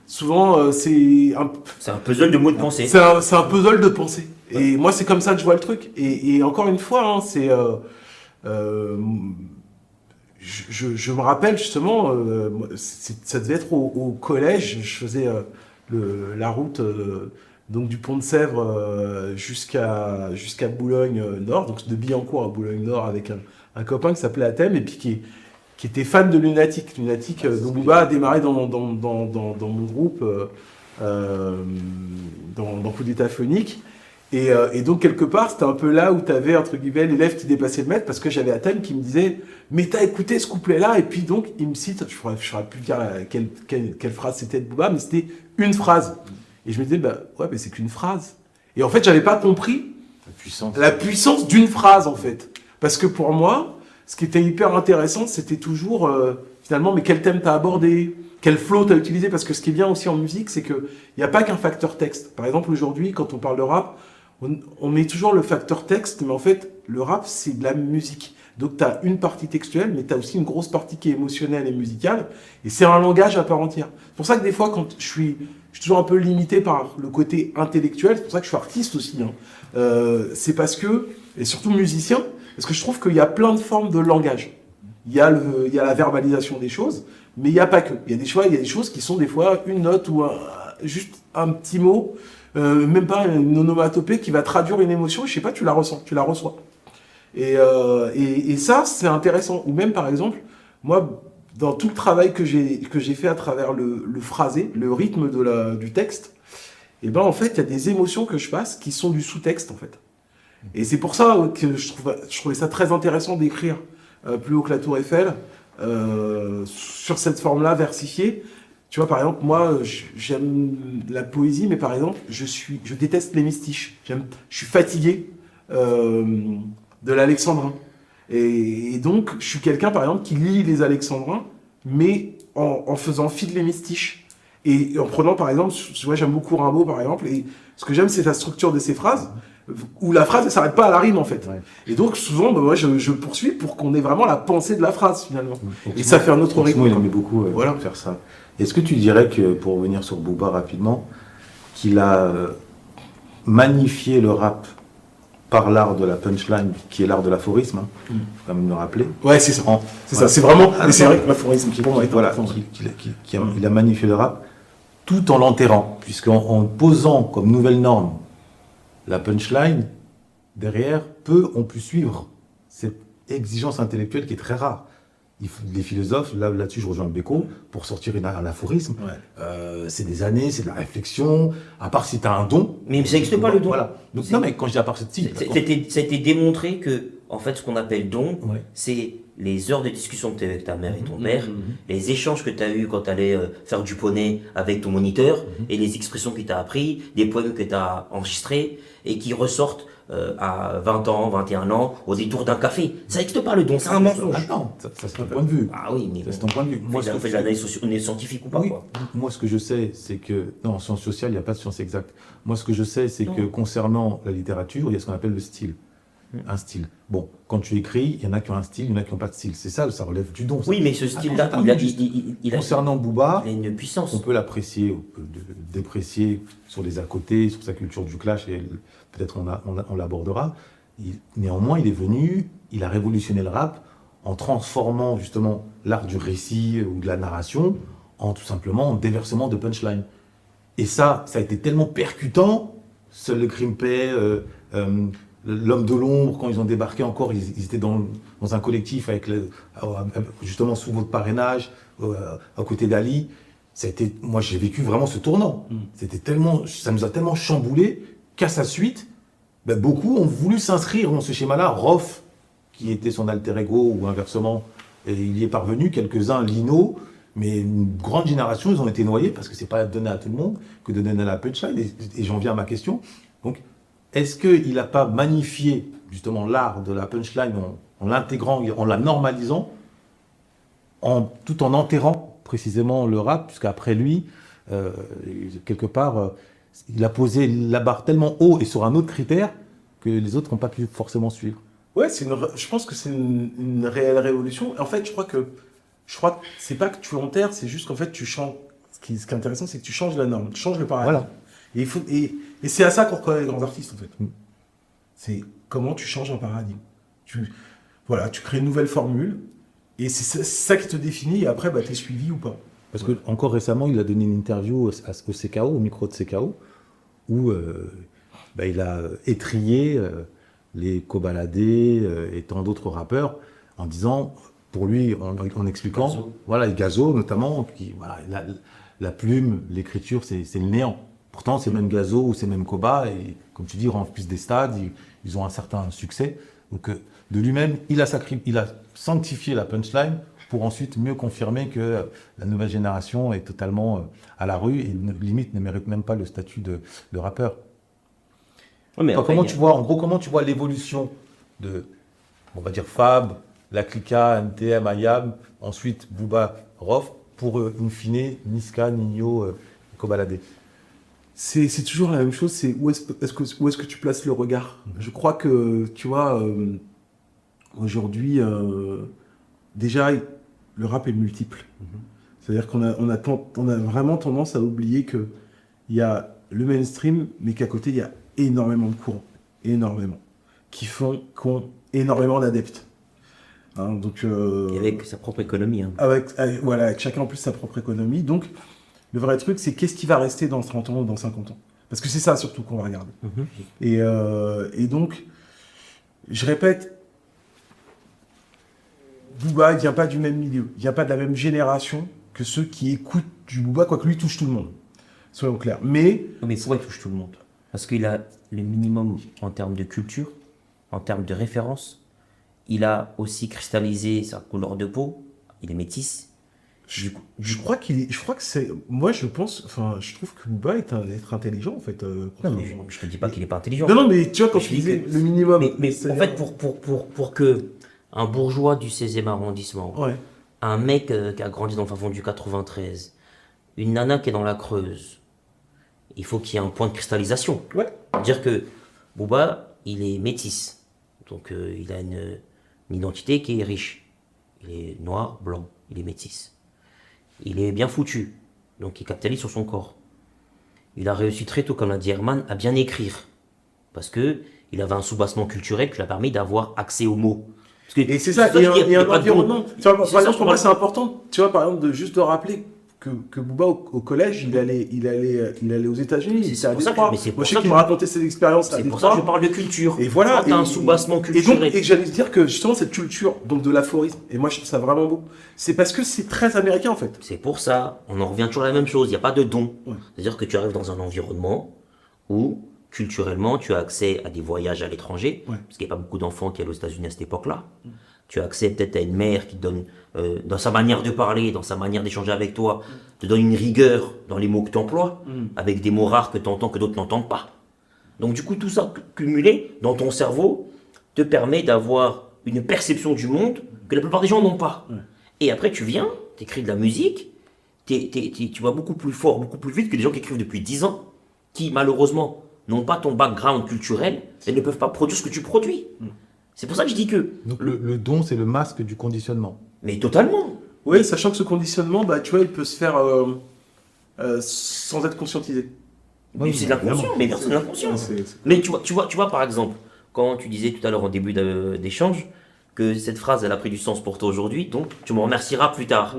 Souvent, c'est
C'est un puzzle de mots de pensée.
c'est un puzzle de pensée. Et moi, c'est comme ça que je vois le truc. Et encore une fois, hein, je me rappelle justement, ça devait être au collège, je faisais la route donc du pont de Sèvres jusqu'à Boulogne Nord, donc de Billancourt à Boulogne Nord avec un copain qui s'appelait Athème et puis qui était fan de Lunatic. Lunatic, dont Booba a démarré dans mon groupe, dans Coup d'État phonique. Et donc, quelque part, c'était un peu là où tu avais, entre guillemets, l'élève qui dépassait le maître, parce que j'avais Athènes qui me disait « Mais t'as écouté ce couplet-là ?» Et puis donc, il me cite, je ne saurais plus dire quelle phrase c'était de Booba, mais c'était une phrase. Et je me disais « Bah ouais, mais c'est qu'une phrase. » Et en fait, j'avais pas compris la puissance d'une phrase, en fait. Parce que pour moi, ce qui était hyper intéressant, c'était toujours, finalement, mais quel thème t'as abordé ? Quel flow t'as utilisé ? Parce que ce qui est bien aussi en musique, c'est qu'il n'y a pas qu'un facteur texte. Par exemple, aujourd'hui, quand on parle de rap, on met toujours le facteur texte, mais en fait, le rap, c'est de la musique. Donc, tu as une partie textuelle, mais tu as aussi une grosse partie qui est émotionnelle et musicale. Et c'est un langage à part entière. C'est pour ça que des fois, quand je suis toujours un peu limité par le côté intellectuel, c'est pour ça que je suis artiste aussi. Hein. C'est parce que, et surtout musicien, parce que je trouve qu'il y a plein de formes de langage. Il y a la verbalisation des choses, mais il n'y a pas que. Il y a des choses qui sont des fois une note ou juste un petit mot, même pas une onomatopée qui va traduire une émotion, je sais pas, tu la ressens, tu la reçois. Et ça, c'est intéressant. Ou même, par exemple, moi, dans tout le travail que j'ai fait à travers le phrasé, le rythme du texte, et ben en fait, il y a des émotions que je passe qui sont du sous-texte, en fait. Et c'est pour ça que je trouvais ça très intéressant d'écrire Plus haut que la Tour Eiffel, sur cette forme-là versifiée. Tu vois, par exemple, moi, j'aime la poésie, mais par exemple, je déteste l'hémistiche. Je suis fatigué de l'alexandrin. Et donc, je suis quelqu'un, par exemple, qui lit les alexandrins, mais en faisant fi de l'hémistiche. Et en prenant, par exemple, tu vois, j'aime beaucoup Rimbaud, par exemple, et ce que j'aime, c'est la structure de ses phrases, où la phrase ne s'arrête pas à la rime, en fait. Ouais. Et donc, souvent, moi, je poursuis pour qu'on ait vraiment la pensée de la phrase, finalement. Et ça fait un autre rythme.
Il aimait beaucoup faire ça. Est-ce que tu dirais que, pour revenir sur Booba rapidement, qu'il a magnifié le rap par l'art de la punchline, qui est l'art de l'aphorisme, hein, faut quand même le rappeler.
Ouais, c'est ça. C'est ça, c'est vraiment... Mais c'est vrai que l'aphorisme, pour moi,
il a magnifié le rap, tout en l'enterrant, puisqu'en posant comme nouvelle norme la punchline, derrière, peu ont pu suivre cette exigence intellectuelle qui est très rare. Les philosophes, là-dessus je rejoins Beko, pour sortir un aphorisme, c'est des années, c'est de la réflexion, à part si tu as un don.
Mais ça n'existe pas le don.
Voilà. Donc, non, mais quand je dis à part ce type...
Ça a été démontré que, en fait, ce qu'on appelle don, c'est les heures de discussion que tu as avec ta mère et ton père, les échanges que tu as eus quand tu allais faire du poney avec ton moniteur, et les expressions que tu as appris, des poèmes que tu as enregistrés, et qui ressortent à 20 ans, 21 ans, au détour d'un café. Ça n'existe pas le don, c'est un mensonge.
Ah non, ça c'est ton point de vue.
Ah oui, mais
c'est ton point de vue.
Moi, on fait de l'analyse scientifique ou pas, quoi.
Moi, ce que je sais, c'est que... Non, en sciences sociales, il n'y a pas de science exacte. Moi, ce que je sais, c'est que concernant la littérature, il y a ce qu'on appelle le style. Un style. Bon, quand tu écris, il y en a qui ont un style, il y en a qui n'ont pas de style. C'est ça, ça relève du don.
Oui, mais ce style-là,
concernant Booba,
il a une puissance.
On peut l'apprécier, on peut le déprécier sur les à côté, sur sa culture du clash, et peut-être on l'abordera. Néanmoins, il a révolutionné le rap en transformant justement l'art du récit ou de la narration en tout simplement en déversement de punchline. Et ça a été tellement percutant. Seul le crime paix, l'homme de l'ombre, quand ils ont débarqué encore, ils étaient dans un collectif justement sous votre parrainage, à côté d'Ali. Moi, j'ai vécu vraiment ce tournant. Ça nous a tellement chamboulé qu'à sa suite, beaucoup ont voulu s'inscrire dans ce schéma-là. Rof, qui était son alter ego, ou inversement, et il y est parvenu. Quelques-uns, Lino, mais une grande génération, ils ont été noyés parce que c'est pas donné à tout le monde que de donner la punchline. Et j'en viens à ma question. Donc, est-ce qu'il n'a pas magnifié justement l'art de la punchline en l'intégrant, en la normalisant, tout en enterrant précisément le rap, puisqu'après lui, quelque part, il a posé la barre tellement haut et sur un autre critère que les autres n'ont pas pu forcément suivre.
Ouais, je pense que c'est une réelle révolution. En fait, je crois que c'est pas que tu enterres, c'est juste qu'en fait, tu changes. Ce qui est intéressant, c'est que tu changes la norme, tu changes le paradigme.
Voilà.
Et c'est à ça qu'on reconnaît les grands artistes, en fait. C'est comment tu changes un paradigme. Tu crées une nouvelle formule, et c'est ça qui te définit, et après, t'es suivi ou pas.
Parce que encore récemment, il a donné une interview au CKO, au micro de CKO, où il a étrillé les Kobalade et tant d'autres rappeurs en disant, pour lui, en expliquant,
Gazo.
voilà, et Gazo notamment, la plume, l'écriture, c'est le néant. Pourtant, c'est même Gazo ou c'est même Koba, et comme tu dis, ils remplissent des stades, ils ont un certain succès. Donc, de lui-même, il a sanctifié la punchline pour ensuite mieux confirmer que la nouvelle génération est totalement à la rue et limite ne mérite même pas le statut de rappeur.
Ouais, mais après,
Comment tu vois l'évolution de, on va dire, Fab, La Clica, NTM, Ayam, ensuite Booba, Rof, pour in fine Niska, Nino, Kobalade?
C'est toujours la même chose, c'est où est-ce que tu places le regard. Je crois que, tu vois, aujourd'hui, déjà, le rap est multiple. C'est-à-dire qu'on a vraiment tendance à oublier qu'il y a le mainstream, mais qu'à côté, il y a énormément de courants, qui ont énormément d'adeptes. Hein, donc,
et avec sa propre économie. Hein.
Avec chacun en plus sa propre économie. Donc, le vrai truc, c'est qu'est-ce qui va rester dans 30 ans ou dans 50 ans. Parce que c'est ça surtout qu'on va regarder. Et donc, je répète, Booba, il ne vient pas du même milieu. Il ne vient pas de la même génération que ceux qui écoutent du Booba, quoique lui touche tout le monde. Soyons clairs. Mais
Pourquoi il touche tout le monde? Parce qu'il a le minimum en termes de culture, en termes de référence. Il a aussi cristallisé sa couleur de peau. Il est métis.
je crois que c'est... Moi, je trouve que Booba est un être intelligent, en fait.
Non, mais je te dis pas qu'il est pas intelligent.
Non, mais tu vois, quand
Je
tu
dis
disais
que-
le minimum...
Mais en fait, pour que un bourgeois du 16e arrondissement,
Ouais.
un mec qui a grandi dans le fin fond du 93, une nana qui est dans la Creuse, il faut qu'il y ait un point de cristallisation.
Ouais.
Dire que Booba, il est métis. Donc il a une identité qui est riche. Il est noir, blanc, il est métis. Il est bien foutu. Donc il capitalise sur son corps. Il a réussi très tôt, comme l'a dit Herman, à bien écrire. Parce que il avait un soubassement culturel qui lui a permis d'avoir accès aux mots. Parce que,
Et c'est ça,
je veux dire,
il y a un
pas de
environnement.
don.
Tu vois, par
C'est ça,
exemple,
je
pour moi,
parle.
c'est important, tu vois, par exemple, juste de rappeler que Booba, au collège, il allait aux États-Unis.
C'est pour ça que- mais c'est pour
Moi, je sais
ça
qu'il
que-
m'a raconté ses expériences à
C'est pour ça que je
Détroit.
parle de culture.
Et voilà.
Quand t'as un soubassement culturel.
Et j'allais te dire que justement, cette culture, donc de l'aphorisme, et moi, je trouve ça vraiment beau, c'est parce que c'est très américain, en fait.
C'est pour ça, on en revient toujours à la même chose, il n'y a pas de don.
Ouais.
C'est-à-dire que tu arrives dans un environnement où, culturellement, tu as accès à des voyages à l'étranger,
Ouais.
parce qu'il n'y a pas beaucoup d'enfants qui allaient aux États-Unis à cette époque-là. Tu as accès peut-être à une mère qui te donne, dans sa manière de parler, dans sa manière d'échanger avec toi, te donne une rigueur dans les mots que tu emploies, avec des mots rares que tu entends que d'autres n'entendent pas. Donc du coup, tout ça cumulé dans ton cerveau te permet d'avoir une perception du monde que la plupart des gens n'ont pas. Et après, tu viens, tu écris de la musique, tu vas beaucoup plus fort, beaucoup plus vite que des gens qui écrivent depuis 10 ans, qui malheureusement n'ont pas ton background culturel et ne peuvent pas produire ce que tu produis. C'est pour ça que je dis que...
Donc le don, c'est le masque du conditionnement.
Mais totalement.
Oui, sachant que ce conditionnement, tu vois, il peut se faire sans être conscientisé.
Oui, c'est de l'inconscient, mais c'est de l'inconscient.
C'est-
Mais tu vois, par exemple, quand tu disais tout à l'heure en début d'échange que cette phrase, elle a pris du sens pour toi aujourd'hui, donc tu me remercieras plus tard.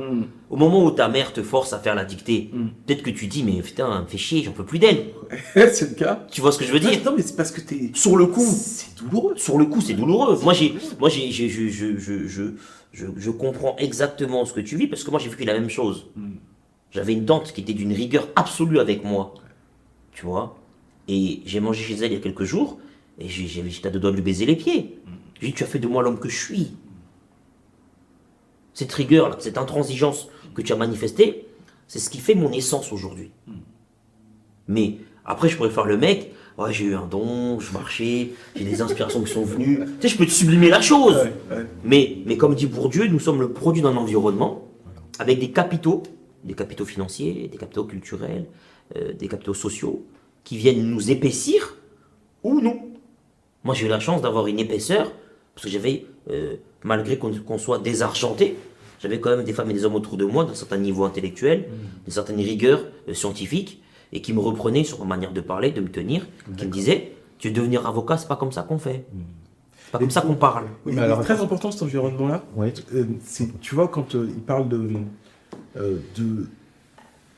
Au moment où ta mère te force à faire la dictée, peut-être que tu dis, mais putain, elle me fait chier, j'en peux plus d'elle.
C'est le cas.
Tu vois ce que je veux dire?
Non, mais c'est parce que t'es.
Sur le coup,
C'est douloureux.
sur le coup, c'est douloureux. Je comprends exactement ce que tu vis parce que moi, j'ai vécu la même chose. J'avais une tante qui était d'une rigueur absolue avec moi. Tu vois? Et j'ai mangé chez elle il y a quelques jours et j'étais à deux doigts de lui baiser les pieds. J'ai dit, tu as fait de moi l'homme que je suis. Cette rigueur, là, cette intransigeance que tu as manifestée, c'est ce qui fait mon essence aujourd'hui. Mais après, je pourrais faire le mec. Ouais, j'ai eu un don, je marchais, j'ai des inspirations qui sont venues. Tu sais, je peux te sublimer la chose. Mais comme dit Bourdieu, nous sommes le produit d'un environnement avec des capitaux financiers, des capitaux culturels, des capitaux sociaux, qui viennent nous épaissir ou non. Moi, j'ai eu la chance d'avoir une épaisseur, parce que j'avais, malgré qu'on soit désargenté, j'avais quand même des femmes et des hommes autour de moi d'un certain niveau intellectuel, d'une certaine rigueur scientifique, et qui me reprenaient sur ma manière de parler, de me tenir, qui me disaient, tu veux devenir avocat, c'est pas comme ça qu'on fait. C'est pas comme ça qu'on parle.
Oui,
Mais
mais
alors,
très important cet environnement-là.
Ouais.
Tu vois, quand il parle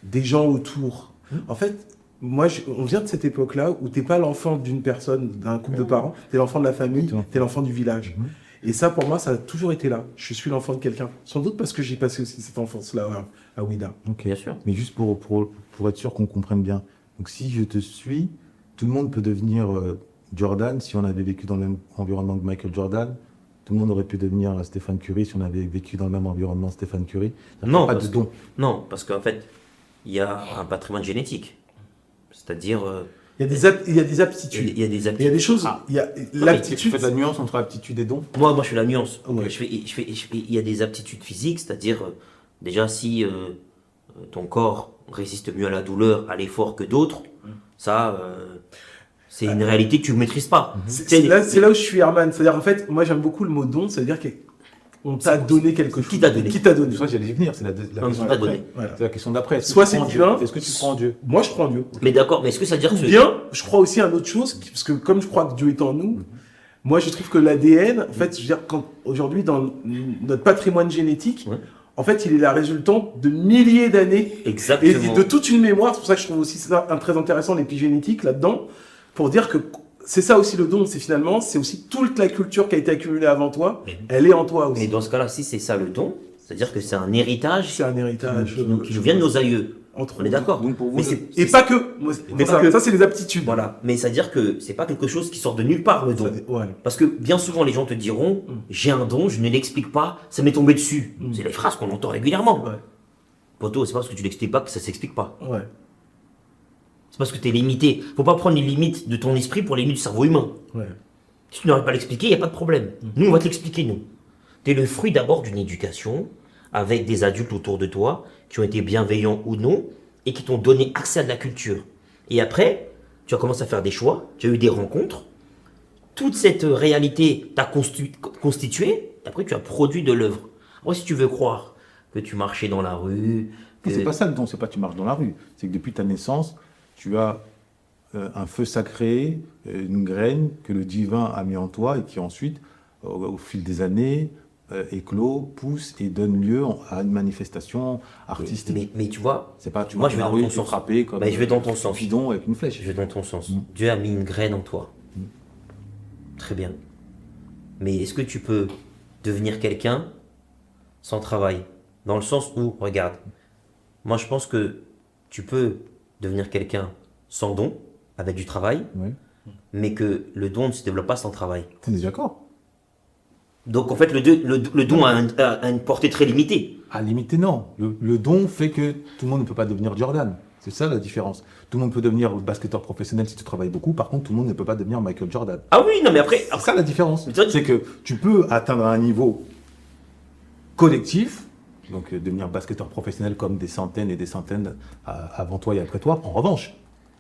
des gens autour, en fait, moi, on vient de cette époque-là où t'es pas l'enfant d'une personne, d'un couple de parents, t'es l'enfant de la famille, t'es l'enfant du village. Et ça, pour moi, ça a toujours été là. Je suis l'enfant de quelqu'un. Sans doute parce que j'ai passé aussi cette enfance-là à Ouida.
Ok.
Bien sûr.
Mais juste pour être sûr qu'on comprenne bien. Donc si je te suis, tout le monde peut devenir Jordan si on avait vécu dans le même environnement que Michael Jordan. Tout le monde aurait pu devenir Stephen Curry si on avait vécu dans le même environnement que Stephen Curry.
Non,
pas
parce
de don.
Non, parce qu'en fait, il y a un patrimoine génétique. C'est-à-dire,
Il y a des aptitudes.
il y a des
Il y a
aptitudes.
des choses. Il y a l'aptitude.
Tu fais la nuance entre aptitude et don.
Moi, je fais la nuance.
Ouais.
Il y a des aptitudes physiques, c'est-à-dire, déjà, si ton corps résiste mieux à la douleur, à l'effort que d'autres, ça, c'est une réalité que tu ne maîtrises pas.
C'est là où je suis Herman. C'est-à-dire, en fait, moi, j'aime beaucoup le mot don. C'est-à-dire qu'on t'a donné quelque chose.
Qui t'a donné?
Qui t'a donné?
Ça, j'allais y venir. C'est la
Non,
question
qui t'a
d'après.
donné.
Voilà.
C'est la question d'après.
Soit c'est divin.
Est-ce que tu crois en Dieu?
Moi, je crois en Dieu.
Mais d'accord, mais est-ce que ça veut dire
Ou
que...
bien, je crois aussi à une autre chose, parce que comme je crois que Dieu est en nous, moi, je trouve que l'ADN, en fait, je veux dire, aujourd'hui, dans notre patrimoine génétique,
Ouais.
en fait, il est la résultante de milliers d'années et
Exactement.
de toute une mémoire. C'est pour ça que je trouve aussi ça très intéressant, l'épigénétique, là-dedans, pour dire que c'est ça aussi le don, c'est aussi toute la culture qui a été accumulée avant toi, elle est en toi
Mais
aussi.
dans ce cas-là, si c'est ça le don, c'est-à-dire que c'est un héritage
C'est un héritage.
qui nous vient de nos aïeux.
Entre
On est d'accord.
Donc pour vous,
Mais
Et pas que. Moi,
Mais
ça,
pas que.
ça, c'est les aptitudes.
Voilà. Mais c'est-à-dire que c'est pas quelque chose qui sort de nulle part, le don.
Ouais.
Parce que bien souvent, les gens te diront, j'ai un don, je ne l'explique pas, ça m'est tombé dessus. C'est les phrases qu'on entend régulièrement.
Ouais.
Poto, c'est pas parce que tu l'expliques pas que ça s'explique pas.
Ouais.
C'est parce que tu es limité. Faut pas prendre les limites de ton esprit pour les limites du cerveau humain.
Ouais.
Si tu n'arrives pas à l'expliquer, il n'y a pas de problème. Nous, on va te l'expliquer, nous. Tu es le fruit d'abord d'une éducation avec des adultes autour de toi qui ont été bienveillants ou non et qui t'ont donné accès à de la culture. Et après, tu as commencé à faire des choix, tu as eu des rencontres. Toute cette réalité t'a constitué, et après tu as produit de l'œuvre. Moi, si tu veux croire que tu marchais dans la rue...
Mais
que-
c'est pas ça le don, c'est pas tu marches dans la rue. C'est que depuis ta naissance, tu as un feu sacré, une graine que le divin a mis en toi et qui ensuite, au fil des années, éclot, pousse et donne lieu à une manifestation artistique.
mais tu vois,
C'est pas tu
moi,
marches
je
dans
vais
la
dans
rue,
ton
tu es
sens.
frappé comme
je vais dans ton sens.
bidon avec une flèche.
Je vais dans ton sens. Dieu a mis une graine en toi. Très bien. Mais est-ce que tu peux devenir quelqu'un sans travail? Dans le sens où, regarde, moi je pense que tu peux devenir quelqu'un sans don, avec du travail,
Ouais.
mais que le don ne se développe pas sans travail.
On est d'accord.
Donc en fait, le don a une portée très limitée.
À limiter, non. Le don fait que tout le monde ne peut pas devenir Jordan. C'est ça la différence. Tout le monde peut devenir basketteur professionnel si tu travailles beaucoup. Par contre, tout le monde ne peut pas devenir Michael Jordan.
Ah oui, non mais après...
C'est ça la différence.
Mais toi,
C'est que tu peux atteindre un niveau collectif, donc devenir basketteur professionnel comme des centaines et des centaines avant toi et après toi. En revanche,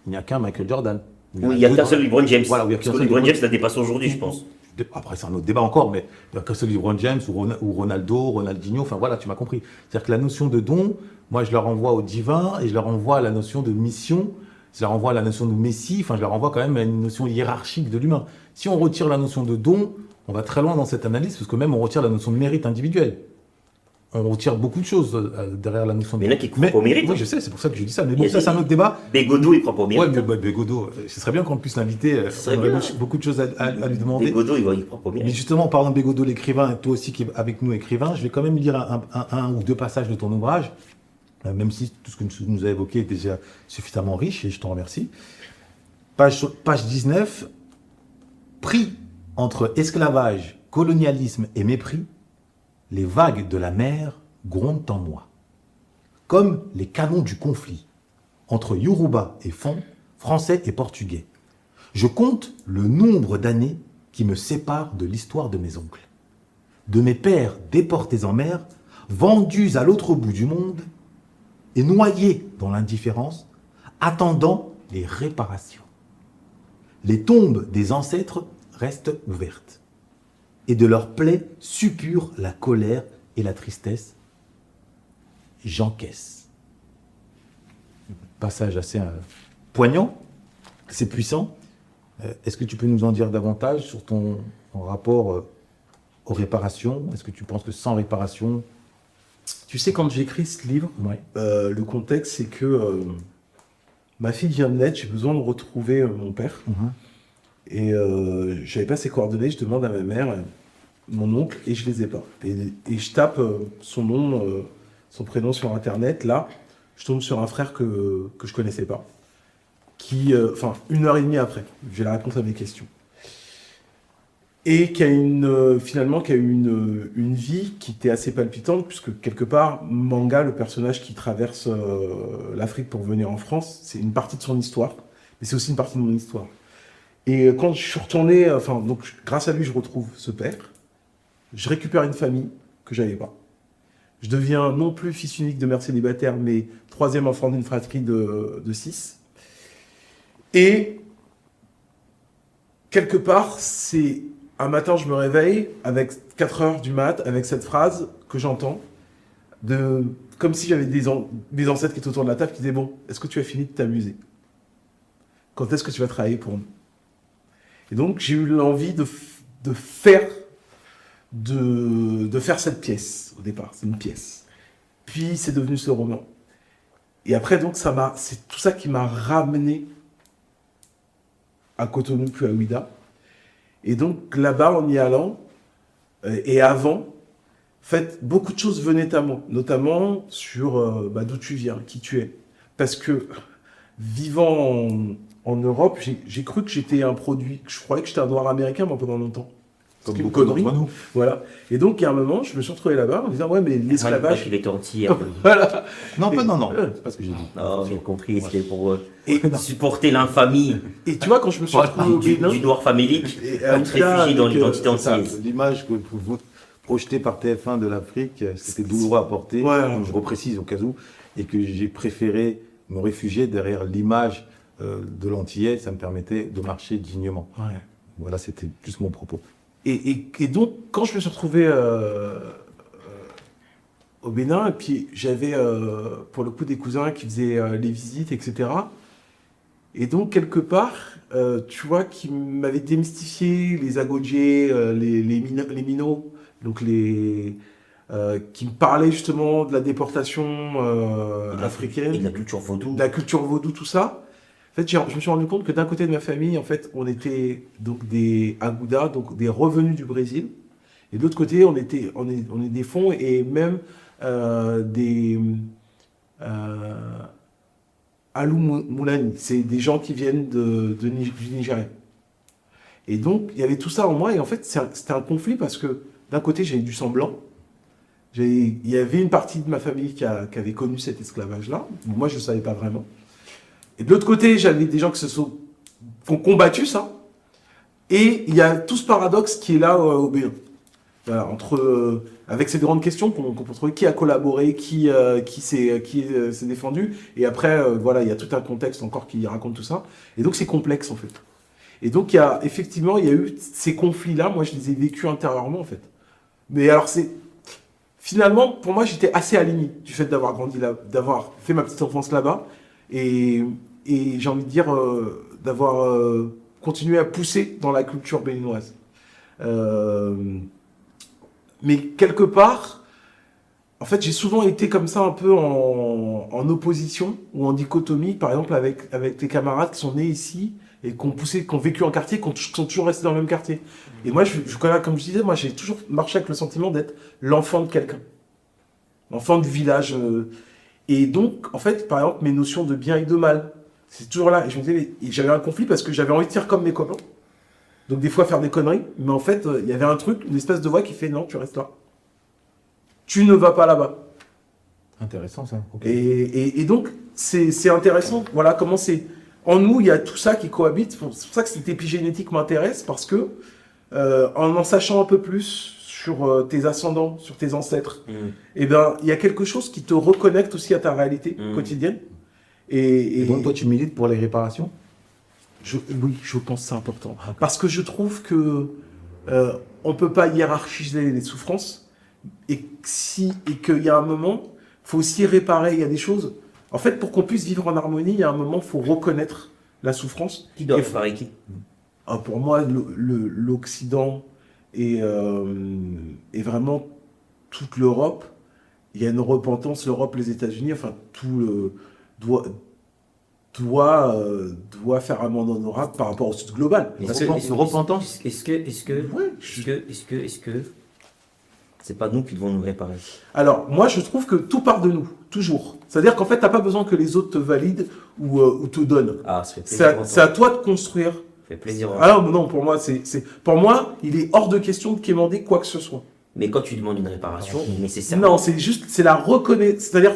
il n'y a qu'un Michael Jordan.
Oui, il y a qu'un seul LeBron James.
Voilà, il y a
Parce
qu'un
que
seul
LeBron
LeBron.
James la dépasse aujourd'hui, je pense.
Après, c'est un autre débat encore, mais il n'y a qu'un seul LeBron James ou Ronaldo, Ronaldinho, enfin voilà, tu m'as compris. C'est-à-dire que la notion de don, moi je leur renvoie au divin et je leur renvoie à la notion de mission je la renvoie à la notion de messie, enfin je la renvoie quand même à une notion hiérarchique de l'humain. Si on retire la notion de don, on va très loin dans cette analyse, parce que même on retire la notion de mérite individuel. On retire beaucoup de choses derrière la notion de
Mais il y en a qui croient pas au mérite.
Oui, je sais, c'est pour ça que je dis ça. Mais
Il y
bon,
a
ça, c'est un autre débat.
Bégodeau, il croit pas au mérite.
Ouais, mais Bégodeau, ce serait bien qu'on puisse l'inviter.
serait
On aurait
bien.
beaucoup de choses à lui demander.
Bégodeau, il croit pas au
Mais
mérite.
justement, en parlant de Bégodeau, l'écrivain, et toi aussi qui es avec nous écrivain, je vais quand même lire un ou deux passages de ton ouvrage, même si tout ce que tu nous as évoqué est déjà suffisamment riche, et je t'en remercie. Page 19, pris entre esclavage, colonialisme et mépris, les vagues de la mer grondent en moi. Comme les canons du conflit entre Yoruba et Fon, français et portugais. Je compte le nombre d'années qui me séparent de l'histoire de mes oncles, de mes pères déportés en mer, vendus à l'autre bout du monde et noyés dans l'indifférence, attendant les réparations. Les tombes des ancêtres restent ouvertes, et de leurs plaies suppure la colère et la tristesse. J'encaisse. Passage assez poignant, c'est puissant. Est-ce que tu peux nous en dire davantage sur ton rapport aux réparations? Est-ce que tu penses que sans réparation...
Tu sais, quand j'écris ce livre,
Ouais.
le contexte, c'est que ma fille vient de naître, j'ai besoin de retrouver mon père. Et j'avais pas ses coordonnées, je demande à ma mère, mon oncle, et je les ai pas. Et je tape son nom, son prénom sur Internet. Là, je tombe sur un frère que je connaissais pas. Qui, enfin, 1h30 après, j'ai la réponse à mes questions. Et qui a finalement, qui a eu une vie qui était assez palpitante, puisque quelque part, Manga, le personnage qui traverse l'Afrique pour venir en France, c'est une partie de son histoire, mais c'est aussi une partie de mon histoire. Et quand je suis retourné, enfin, donc grâce à lui, je retrouve ce père, je récupère une famille que j'avais pas. Je deviens non plus fils unique de mère célibataire, mais troisième enfant d'une fratrie de 6. Et quelque part, c'est un matin, je me réveille avec 4 heures du mat, avec cette phrase que j'entends, comme si j'avais des ancêtres qui étaient autour de la table qui disaient « Bon, est-ce que tu as fini de t'amuser? Quand est-ce que tu vas travailler pour nous ?» Et donc, j'ai eu l'envie de faire cette pièce, au départ. C'est une pièce. Puis, c'est devenu ce roman. Et après, donc, c'est tout ça qui m'a ramené à Cotonou puis à Ouidah. Et donc, là-bas, en y allant, et avant, en fait, beaucoup de choses venaient à moi, notamment sur d'où tu viens, qui tu es. Parce que, vivant en Europe, j'ai cru que j'étais un produit, que je croyais que j'étais un noir américain, moi, pendant longtemps.
Comme
Une
beaucoup
connerie.
d'entre nous.
Voilà. Et donc, il y a un moment, je me suis retrouvé là-bas en disant, ouais, mais l'esclavage...
Il était entier.
Voilà.
Non, non, c'est pas ce que j'ai dit.
Non, j'ai compris, c'était pour
Et,
supporter l'infamie
et tu vois, quand je me suis retrouvé au Bénin...
du noir famélique,
Et
comme se réfugier dans l'identité
C'est ça,
antillaise.
l'image que vous projetez par TF1 de l'Afrique, c'était douloureux à porter,
Ouais.
donc je reprécise au cas où, et que j'ai préféré me réfugier derrière l'image de l'antillais, ça me permettait de marcher dignement.
Ouais.
Voilà, c'était juste mon propos.
Et donc, quand je me suis retrouvé au Bénin, et puis j'avais pour le coup des cousins qui faisaient les visites, etc. Et donc, quelque part, tu vois, qui m'avaient démystifié les agodjés, les minots, donc qui me parlaient justement de la déportation africaine,
Et de la culture vaudou.
de la culture vaudou, tout ça. En fait, je me suis rendu compte que d'un côté de ma famille, en fait, on était donc des Agoudas, donc des revenus du Brésil. Et de l'autre côté, on est des fonds et même des Alou Moulani. C'est des gens qui viennent du Nigeria. Et donc, il y avait tout ça en moi. Et en fait, c'était un conflit parce que d'un côté, j'avais du sang blanc. Il y avait une partie de ma famille qui avait connu cet esclavage-là. Moi, je ne savais pas vraiment. Et de l'autre côté, j'avais des gens qui ont combattu ça. Et il y a tout ce paradoxe qui est là au Bénin. Voilà, avec ces grandes questions qu'on peut trouver qui a collaboré, qui s'est défendu. Et après, voilà, il y a tout un contexte encore qui raconte tout ça. Et donc, c'est complexe, en fait. Et donc, il y a eu ces conflits-là. Moi, je les ai vécus intérieurement, en fait. Mais alors, finalement, pour moi, j'étais assez aligné du fait d'avoir grandi là, d'avoir fait ma petite enfance là-bas. Et et j'ai envie de dire d'avoir continué à pousser dans la culture béninoise. Mais quelque part, en fait, j'ai souvent été comme ça un peu en opposition ou en dichotomie, par exemple avec tes camarades qui sont nés ici et qui ont poussé, qui ont vécu en quartier, qui sont toujours restés dans le même quartier. Et moi, je connais, comme je disais, moi, j'ai toujours marché avec le sentiment d'être l'enfant de quelqu'un, l'enfant du village. Et donc, en fait, par exemple, mes notions de bien et de mal, c'est toujours là. Et je me disais, et j'avais un conflit parce que j'avais envie de faire comme mes copains. Donc, des fois, faire des conneries. Mais en fait, il y avait un truc, une espèce de voix qui fait, non, tu restes là. Tu ne vas pas là-bas.
Intéressant ça. Ok.
Et donc, c'est intéressant. Voilà comment c'est. En nous, il y a tout ça qui cohabite. C'est pour ça que cette épigénétique m'intéresse, parce que, en sachant un peu plus sur tes ascendants, sur tes ancêtres, eh ben, il y a quelque chose qui te reconnecte aussi à ta réalité quotidienne.
Et donc toi tu milites pour les réparations?
Oui, je pense que c'est important. Parce que je trouve que on peut pas hiérarchiser les souffrances et qu'il y a un moment, faut aussi réparer. Il y a des choses. En fait, pour qu'on puisse vivre en harmonie, il y a un moment, faut reconnaître la souffrance.
Qui doit réparer qui?
Pour moi, l'Occident et vraiment toute l'Europe, il y a une repentance. L'Europe, les États-Unis, enfin tout doit faire amende honorable par rapport au sud global.
Une repentance.
Est-ce que c'est pas nous qui devons nous réparer?
Alors, moi, je trouve que tout part de nous, toujours. C'est-à-dire qu'en fait, t'as pas besoin que les autres te valident ou te donnent.
Ah, ça fait plaisir.
C'est à toi de construire.
Ça fait plaisir.
Alors, non, pour moi, il est hors de question de quémander quoi que ce soit.
Mais quand tu demandes une réparation, nécessairement.
Non, c'est la reconnaissance. C'est-à-dire,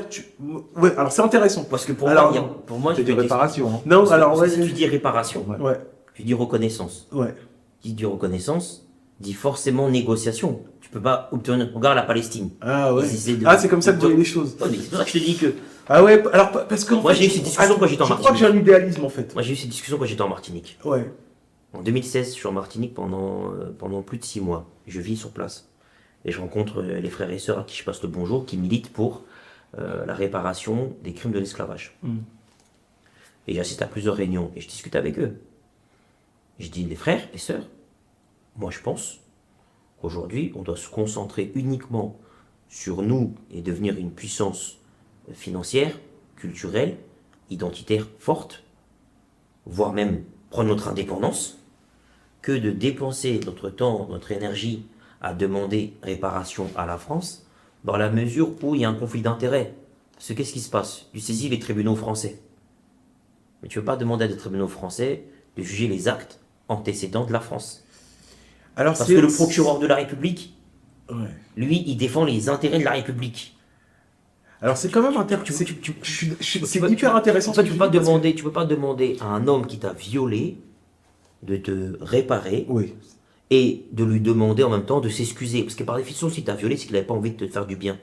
ouais, alors c'est intéressant.
Parce que pour moi,
C'est des réparations. Hein.
Non,
parce
alors,
que
ouais,
si tu dis réparation,
ouais,
tu dis reconnaissance.
ouais.
Qui dit reconnaissance, dit forcément négociation. Tu peux pas obtenir. Regarde la Palestine.
Ah ouais.
Ils essaient de-
Ah, c'est comme ça que tu vois les choses.
Ouais, mais c'est pour ça que je te dis que.
Ah ouais, alors parce que
Moi, j'ai eu cette discussion quand j'étais en
Je crois que j'ai un idéalisme en fait.
Moi, j'ai eu cette discussion quand j'étais en Martinique.
Ouais.
En 2016, je suis en Martinique pendant plus de 6 mois. Je vis sur place. Et je rencontre les frères et sœurs à qui je passe le bonjour, qui militent pour la réparation des crimes de l'esclavage. Et j'assiste à plusieurs réunions et je discute avec eux. Je dis, les frères et sœurs, moi je pense qu'aujourd'hui, on doit se concentrer uniquement sur nous et devenir une puissance financière, culturelle, identitaire forte, voire même prendre notre indépendance, que de dépenser notre temps, notre énergie à demander réparation à la France, dans la mesure où il y a un conflit d'intérêts. Parce que qu'est-ce qui se passe? Tu saisis les tribunaux français. Mais tu ne veux pas demander à des tribunaux français de juger les actes antécédents de la France.
Alors
Parce que le procureur de la République,
Ouais.
lui, il défend les intérêts de la République.
Alors c'est quand même intéressant. C'est hyper intéressant.
En fait,
ce
tu
que
peux
dis, parce que-
tu peux pas demander à un homme qui t'a violé de te réparer
Oui.
et de lui demander en même temps de s'excuser. Parce que par définition, si t'as violé, c'est qu'il n'avait pas envie de te faire du bien.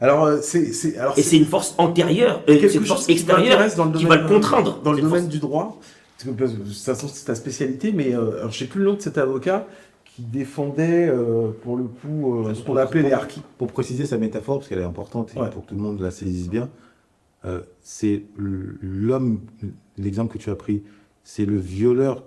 Alors
Et c'est une force antérieure, c'est
quelque
une force
chose qui
extérieure
m'intéresse dans le
qui
domaine,
va le contraindre.
dans le
Cette
domaine
force.
du droit. Parce que, de toute façon, c'est ta spécialité, mais alors, je sais plus le nom de cet avocat qui défendait pour le coup ce qu'on appelait les harkis.
Pour préciser sa métaphore, parce qu'elle est importante et
Ouais.
pour que tout le monde la saisisse bien, c'est l'homme, l'exemple que tu as pris, c'est le violeur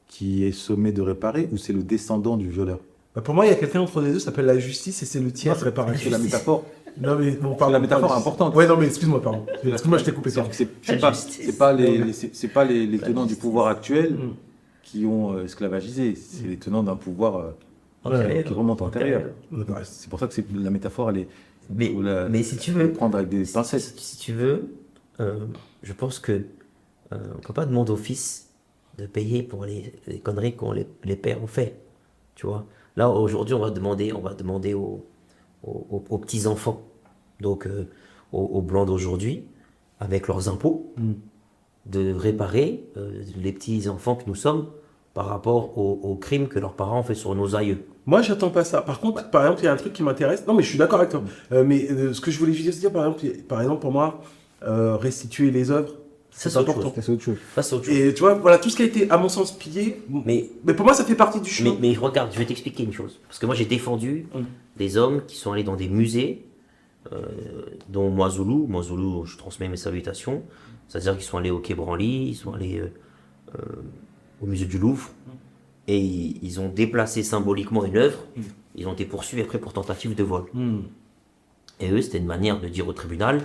qui est sommé de réparer ou c'est le descendant du violeur?
Pour moi, il y a quelqu'un entre les deux, ça s'appelle la justice et c'est le tiers réparation.
C'est la métaphore.
Non mais bon,
La métaphore est importante.
Ouais, non mais excuse-moi, pardon. Excuse-moi, je t'ai coupé.
C'est-à-dire
Pardon.
que c'est pas les tenants du pouvoir actuel qui ont esclavagisé, c'est les tenants d'un pouvoir
Ouais.
qui remonte antérieur.
Ouais.
C'est pour ça que la métaphore, elle est.
Mais si tu veux,
prendre avec des pincettes.
si tu veux, je pense que on peut pas demander au fils de payer pour les conneries que les pères ont fait. Tu vois. Là aujourd'hui, on va demander aux petits enfants, donc aux blancs d'aujourd'hui, avec leurs impôts, de réparer les petits enfants que nous sommes par rapport aux crimes que leurs parents ont fait sur nos aïeux.
Moi, j'attends pas ça. Par contre, par exemple, il y a un truc qui m'intéresse. Non, mais je suis d'accord avec toi. Mais ce que je voulais juste dire, par exemple, pour moi, restituer les œuvres,
Ça,
c'est
c'est autre
important.
Ça, c'est autre chose.
Ça, c'est autre chose.
Et tu vois, voilà, tout ce qui a été, à mon sens, pillé.
Mais
pour moi, ça fait partie du chemin.
regarde, je vais t'expliquer une chose. Parce que moi, j'ai défendu des hommes qui sont allés dans des musées dont moi Zoulou, je transmets mes salutations, c'est-à-dire qu'ils sont allés au Quai Branly, ils sont allés au musée du Louvre, et ils ont déplacé symboliquement une œuvre, ils ont été poursuivis après pour tentative de vol. Et eux, c'était une manière de dire au tribunal,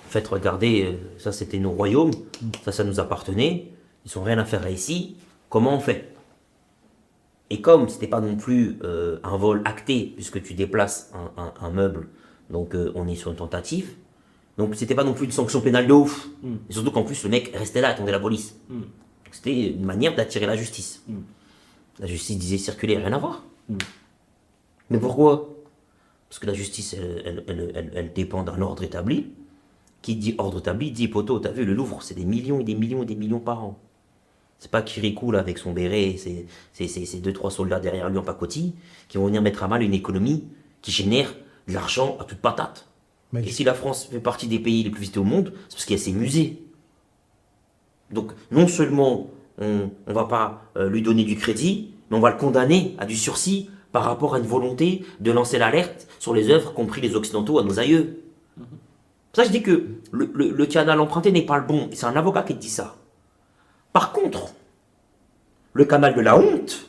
en fait, regardez, ça c'était nos royaumes, ça nous appartenait, ils n'ont rien à faire là ici, comment on fait? Et comme c'était pas non plus un vol acté, puisque tu déplaces un meuble, donc on est sur une tentative, donc c'était pas non plus une sanction pénale de ouf. Et surtout qu'en plus le mec restait là, attendait la police. Donc, c'était une manière d'attirer la justice. La justice disait circuler, rien à voir. Mais pourquoi? Parce que la justice, elle dépend d'un ordre établi. Qui dit ordre établi, dit poteau, t'as vu, le Louvre, c'est des millions et des millions et des millions par an. C'est pas Kirikou là avec son béret, c'est 2-3 soldats derrière lui en pacotille qui vont venir mettre à mal une économie qui génère de l'argent à toute patate. Et si la France fait partie des pays les plus visités au monde, c'est parce qu'il y a ses musées. Donc non seulement on va pas lui donner du crédit, mais on va le condamner à du sursis par rapport à une volonté de lancer l'alerte sur les œuvres qu'ont pris les Occidentaux à nos aïeux. C'est pour ça que je dis que le canal emprunté n'est pas le bon. C'est un avocat qui te dit ça. Par contre, le canal de la honte,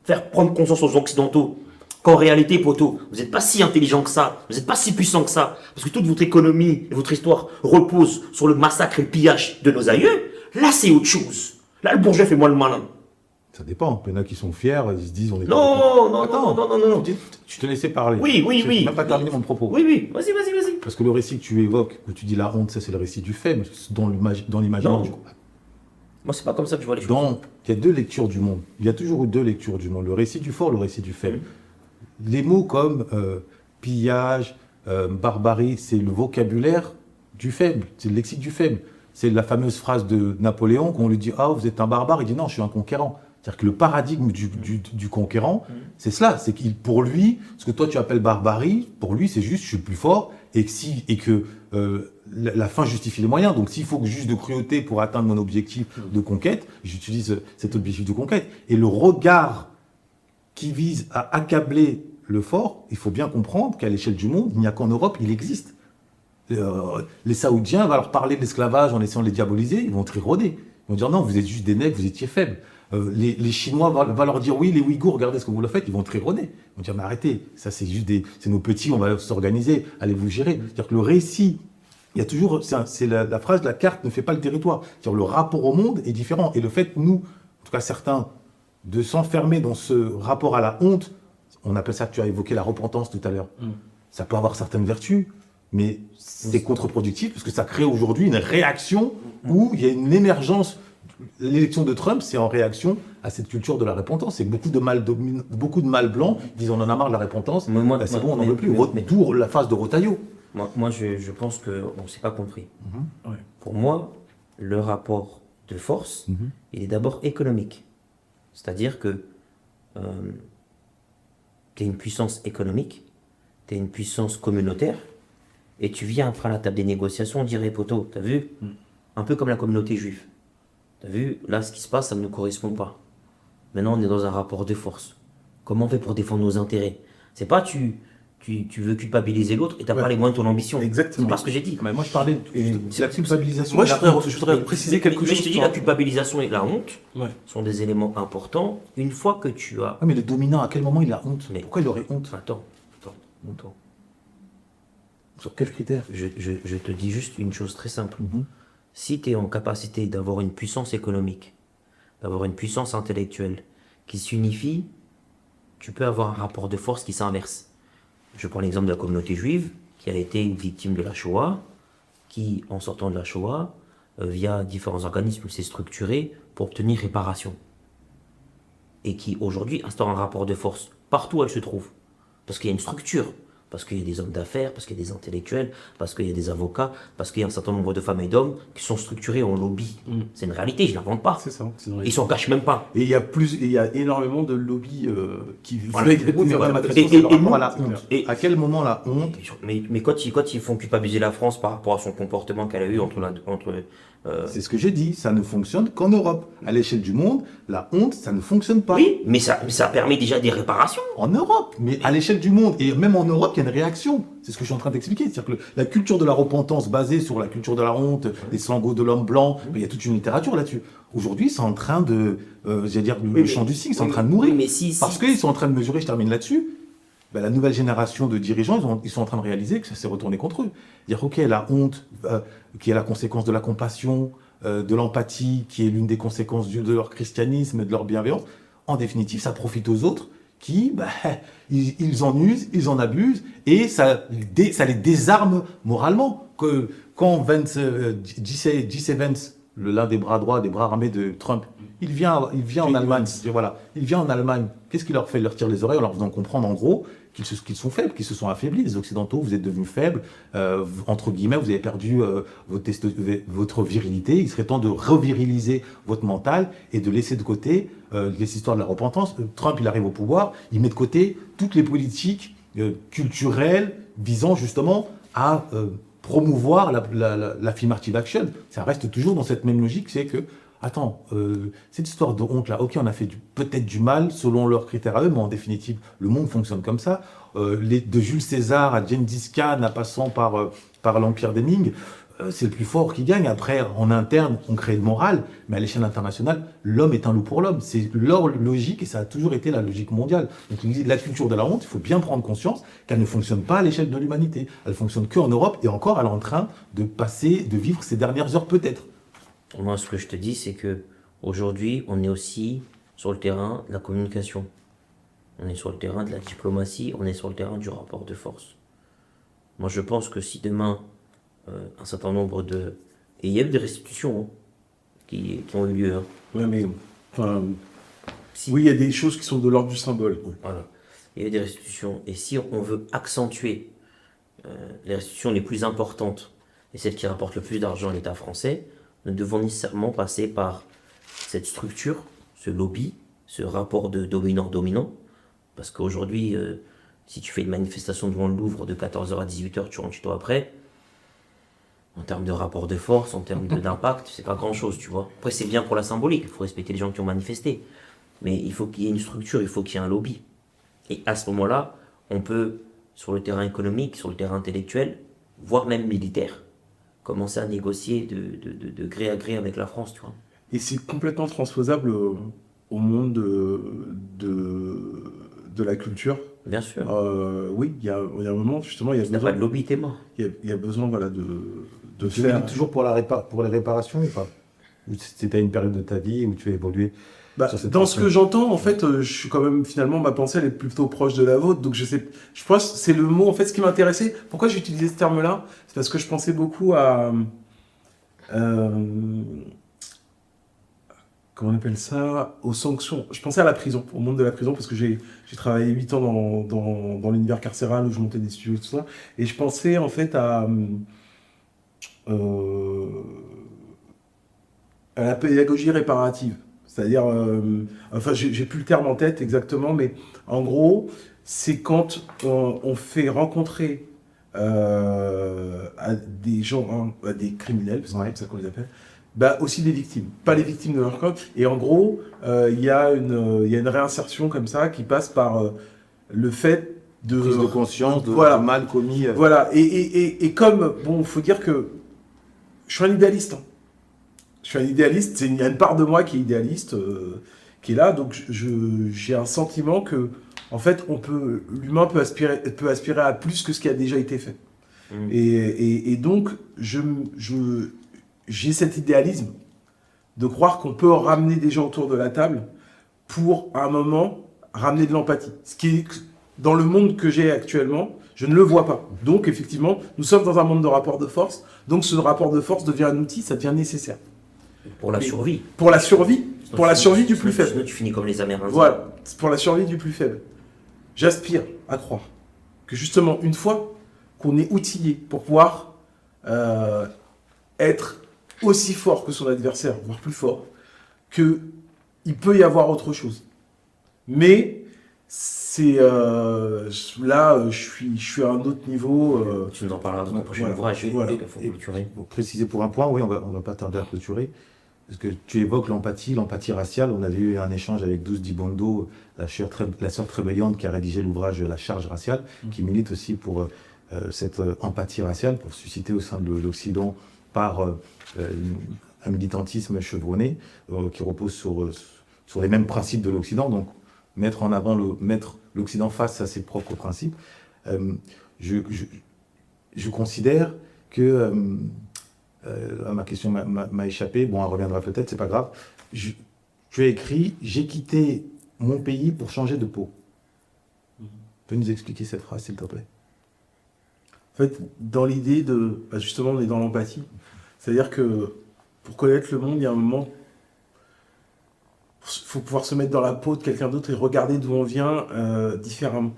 faire prendre conscience aux Occidentaux qu'en réalité, poteau, vous n'êtes pas si intelligent que ça, vous n'êtes pas si puissant que ça, parce que toute votre économie et votre histoire repose sur le massacre et le pillage de nos aïeux, là c'est autre chose. Là le bourgeois fait moins le malin.
Ça dépend. Il y en a qui sont fiers, ils se disent on est
Non.
Je te laissais parler.
Oui.
Je n'ai même pas terminé mon propos.
Oui, vas-y.
Parce que le récit que tu évoques, où tu dis la honte, ça c'est le récit du fait, mais dans l'imaginaire
Non.
du
Moi c'est pas comme ça que je vois les choses.
Donc, il y a deux lectures du monde. Il y a toujours eu deux lectures du monde. Le récit du fort, le récit du faible. Les mots comme pillage, barbarie, c'est le vocabulaire du faible. C'est le lexique du faible. C'est la fameuse phrase de Napoléon quand on lui dit « Ah, vous êtes un barbare », il dit « Non, je suis un conquérant ». C'est-à-dire que le paradigme du conquérant, c'est cela. C'est qu'il, pour lui, ce que toi tu appelles barbarie, pour lui, c'est juste « je suis le plus fort » et que la fin justifie les moyens. Donc s'il faut que juste de cruauté pour atteindre mon objectif de conquête, j'utilise cet objectif de conquête. Et le regard qui vise à accabler le fort, il faut bien comprendre qu'à l'échelle du monde, il n'y a qu'en Europe, il existe. Les Saoudiens, on va leur parler de l'esclavage en essayant de les diaboliser, ils vont triroder. Ils vont dire non, vous êtes juste des nègres, vous étiez faibles. Les Chinois vont leur dire oui, les Ouïghours, regardez ce que vous le faites, ils vont triroder. Ils vont dire mais arrêtez, ça c'est juste c'est nos petits, on va s'organiser, allez vous gérer. C'est-à-dire que le récit, il y a toujours, c'est la phrase, la carte ne fait pas le territoire. C'est-à-dire le rapport au monde est différent. Et le fait, nous, en tout cas certains, de s'enfermer dans ce rapport à la honte, on appelle ça, tu as évoqué la repentance tout à l'heure. Ça peut avoir certaines vertus, mais c'est contre-productif parce que ça crée aujourd'hui une réaction où il y a une émergence. L'élection de Trump, c'est en réaction à cette culture de la repentance. C'est beaucoup de mâles blancs disent on en a marre de la repentance, c'est bon, on n'en veut plus. D'où la phase de Rotaillot.
Moi je pense qu'on ne s'est pas compris. Pour moi, le rapport de force, il est d'abord économique. C'est-à-dire que tu es une puissance économique, tu es une puissance communautaire, et tu viens après à la table des négociations, on dirait poteau, t'as vu? Un peu comme la communauté juive. T'as vu? Là, ce qui se passe, ça ne nous correspond pas. Maintenant, on est dans un rapport de force. Comment on fait pour défendre nos intérêts? C'est pas tu veux culpabiliser l'autre et t'as pas les moyens de ton ambition.
Exactement.
C'est pas ce que j'ai dit.
Mais moi, je parlais de la culpabilisation.
Moi, je voudrais préciser quelque chose.
Mais je te dis, la culpabilisation et la honte sont des éléments importants. Une fois que tu as...
Ah, mais le dominant, à quel moment il a honte?
Mais
pourquoi il aurait honte?
Attends.
Sur quels critères?
Je te dis juste une chose très simple. Si tu es en capacité d'avoir une puissance économique, d'avoir une puissance intellectuelle qui s'unifie, tu peux avoir un rapport de force qui s'inverse. Je prends l'exemple de la communauté juive qui a été une victime de la Shoah, qui, en sortant de la Shoah, via différents organismes, s'est structurée pour obtenir réparation. Et qui, aujourd'hui, instaure un rapport de force partout où elle se trouve. Parce qu'il y a une structure. Parce qu'il y a des hommes d'affaires, parce qu'il y a des intellectuels, parce qu'il y a des avocats, parce qu'il y a un certain nombre de femmes et d'hommes qui sont structurés en lobby. C'est une réalité, je ne l'invente pas.
C'est ça.
Ils s'en cachent même pas.
Et il y a énormément de lobbies qui
Voilà.
À quel moment la honte?
Mais quand ils font culpabiliser la France par rapport à son comportement qu'elle a eu
C'est ce que j'ai dit, ça ne fonctionne qu'en Europe. À l'échelle du monde, la honte, ça ne fonctionne pas.
Oui, mais ça permet déjà des réparations.
En Europe, mais à l'échelle du monde, et même en Europe, il y a une réaction. C'est ce que je suis en train d'expliquer. C'est-à-dire que la culture de la repentance basée sur la culture de la honte, les sanglots de l'homme blanc, il y a toute une littérature là-dessus. Aujourd'hui, c'est en train de, j'allais dire, le chant du cygne, c'est en train de mourir.
Oui, mais si,
Parce qu'ils sont en train de mesurer, je termine là-dessus, la nouvelle génération de dirigeants, ils sont en train de réaliser que ça s'est retourné contre eux. Dire, ok, la honte, qui est la conséquence de la compassion, de l'empathie, qui est l'une des conséquences de leur christianisme, de leur bienveillance, en définitive, ça profite aux autres qui, ils en usent, ils en abusent, et ça les désarme moralement. Quand J.C. Vance, l'un des bras droits, des bras armés de Trump, il vient en Allemagne. Voilà, il vient en Allemagne. Qu'est-ce qu'il leur fait? Il leur tire les oreilles en leur faisant comprendre, en gros, qu'ils sont faibles, qu'ils se sont affaiblis. Les Occidentaux, vous êtes devenus faibles. Entre guillemets, vous avez perdu votre virilité. Il serait temps de reviriliser votre mental et de laisser de côté les histoires de la repentance. Trump, il arrive au pouvoir, il met de côté toutes les politiques culturelles visant justement à promouvoir l'affirmative action. Ça reste toujours dans cette même logique, c'est que, attends, cette histoire de honte là, ok, on a fait peut-être du mal selon leurs critères à eux, mais en définitive, le monde fonctionne comme ça. De Jules César à Gengis Khan, en passant par l'Empire des Ming, c'est le plus fort qui gagne. Après, en interne, on crée une morale, mais à l'échelle internationale, l'homme est un loup pour l'homme. C'est leur logique et ça a toujours été la logique mondiale. Donc la culture de la honte, il faut bien prendre conscience qu'elle ne fonctionne pas à l'échelle de l'humanité. Elle fonctionne qu'en Europe et encore, elle est en train de vivre ses dernières heures peut-être.
Moi, ce que je te dis, c'est que aujourd'hui, on est aussi sur le terrain de la communication. On est sur le terrain de la diplomatie, on est sur le terrain du rapport de force. Moi, je pense que si demain, un certain nombre de... Et il y a eu des restitutions qui ont eu lieu.
Ouais, mais... Enfin,
Si.
oui, il y a des choses qui sont de l'ordre du symbole.
Voilà. Il y a eu des restitutions. Et si on veut accentuer les restitutions les plus importantes et celles qui rapportent le plus d'argent à l'État français, nous devons nécessairement passer par cette structure, ce lobby, ce rapport de dominant-dominant. Parce qu'aujourd'hui, si tu fais une manifestation devant le Louvre de 14h à 18h, tu rentres chez toi après, en termes de rapport de force, en termes d'impact, c'est pas grand-chose, tu vois. Après, c'est bien pour la symbolique, il faut respecter les gens qui ont manifesté. Mais il faut qu'il y ait une structure, il faut qu'il y ait un lobby. Et à ce moment-là, on peut, sur le terrain économique, sur le terrain intellectuel, voire même militaire, commencer à négocier de gré à gré avec la France, tu vois.
Et c'est complètement transposable au monde de la culture.
Bien sûr.
Oui, il y a un moment, justement, il y a
Si t'as
besoin,
pas de lobby, t'es mort.
il y a besoin voilà, de
Tu
faire...
milites toujours pour les réparations ou pas? Ou c'était une période de ta vie où tu as évolué sur cette
dans ce
question?
que j'entends, en fait, je suis quand même, finalement, ma pensée, elle est plutôt proche de la vôtre. Donc, je pense que c'est le mot, en fait, ce qui m'intéressait. Pourquoi j'ai utilisé ce terme-là? C'est parce que je pensais beaucoup à... comment on appelle ça? Aux sanctions. Je pensais à la prison, au monde de la prison, parce que j'ai travaillé 8 ans dans l'univers carcéral où je montais des studios et tout ça. Et je pensais, en fait, à la pédagogie réparative. C'est-à-dire, enfin, j'ai plus le terme en tête exactement, mais en gros, c'est quand on fait rencontrer à des gens, à des criminels, c'est comme ça qu'on les appelle, aussi des victimes, pas les victimes de leur code. Et en gros, il y a une réinsertion comme ça qui passe par le fait de...
Prise de conscience, de mal commis.
Voilà, et comme, bon, il faut dire que je suis un idéaliste, hein. Je suis un idéaliste, il y a une part de moi qui est idéaliste, qui est là, donc j'ai un sentiment que, en fait, l'humain peut aspirer à plus que ce qui a déjà été fait. Et donc, j'ai cet idéalisme de croire qu'on peut ramener des gens autour de la table pour, à un moment, ramener de l'empathie. Ce qui est, dans le monde que j'ai actuellement, je ne le vois pas. Donc, effectivement, nous sommes dans un monde de rapport de force, donc ce rapport de force devient un outil, ça devient nécessaire.
Pour la survie.
Pour la survie du plus faible.
Sinon, tu finis comme les Amérindiens.
Voilà, c'est pour la survie du plus faible. J'aspire à croire que justement, une fois qu'on est outillé pour pouvoir être aussi fort que son adversaire, voire plus fort, qu'il peut y avoir autre chose. Mais c'est là, je suis à un autre niveau.
Tu nous en parleras dans ton prochain ouvrage.
Voilà.
Il faut clôturer.
Pour préciser pour un point, oui, on va pas tarder à clôturer. parce que tu évoques l'empathie raciale. On avait eu un échange avec Douce Dibondo, la sœur très brillante qui a rédigé l'ouvrage La charge raciale, qui milite aussi pour cette empathie raciale, pour susciter au sein de l'Occident par un militantisme chevronné qui repose sur les mêmes principes de l'Occident. Donc, mettre l'Occident face à ses propres principes. Je considère que ma question m'a échappé. Bon, elle reviendra peut-être, c'est pas grave. Tu as écrit « J'ai quitté mon pays pour changer de peau ». Tu peux nous expliquer cette phrase, s'il te plaît?
En fait, dans l'idée de... justement, on est dans l'empathie. C'est-à-dire que pour connaître le monde, il y a un moment... Il faut pouvoir se mettre dans la peau de quelqu'un d'autre et regarder d'où on vient différemment.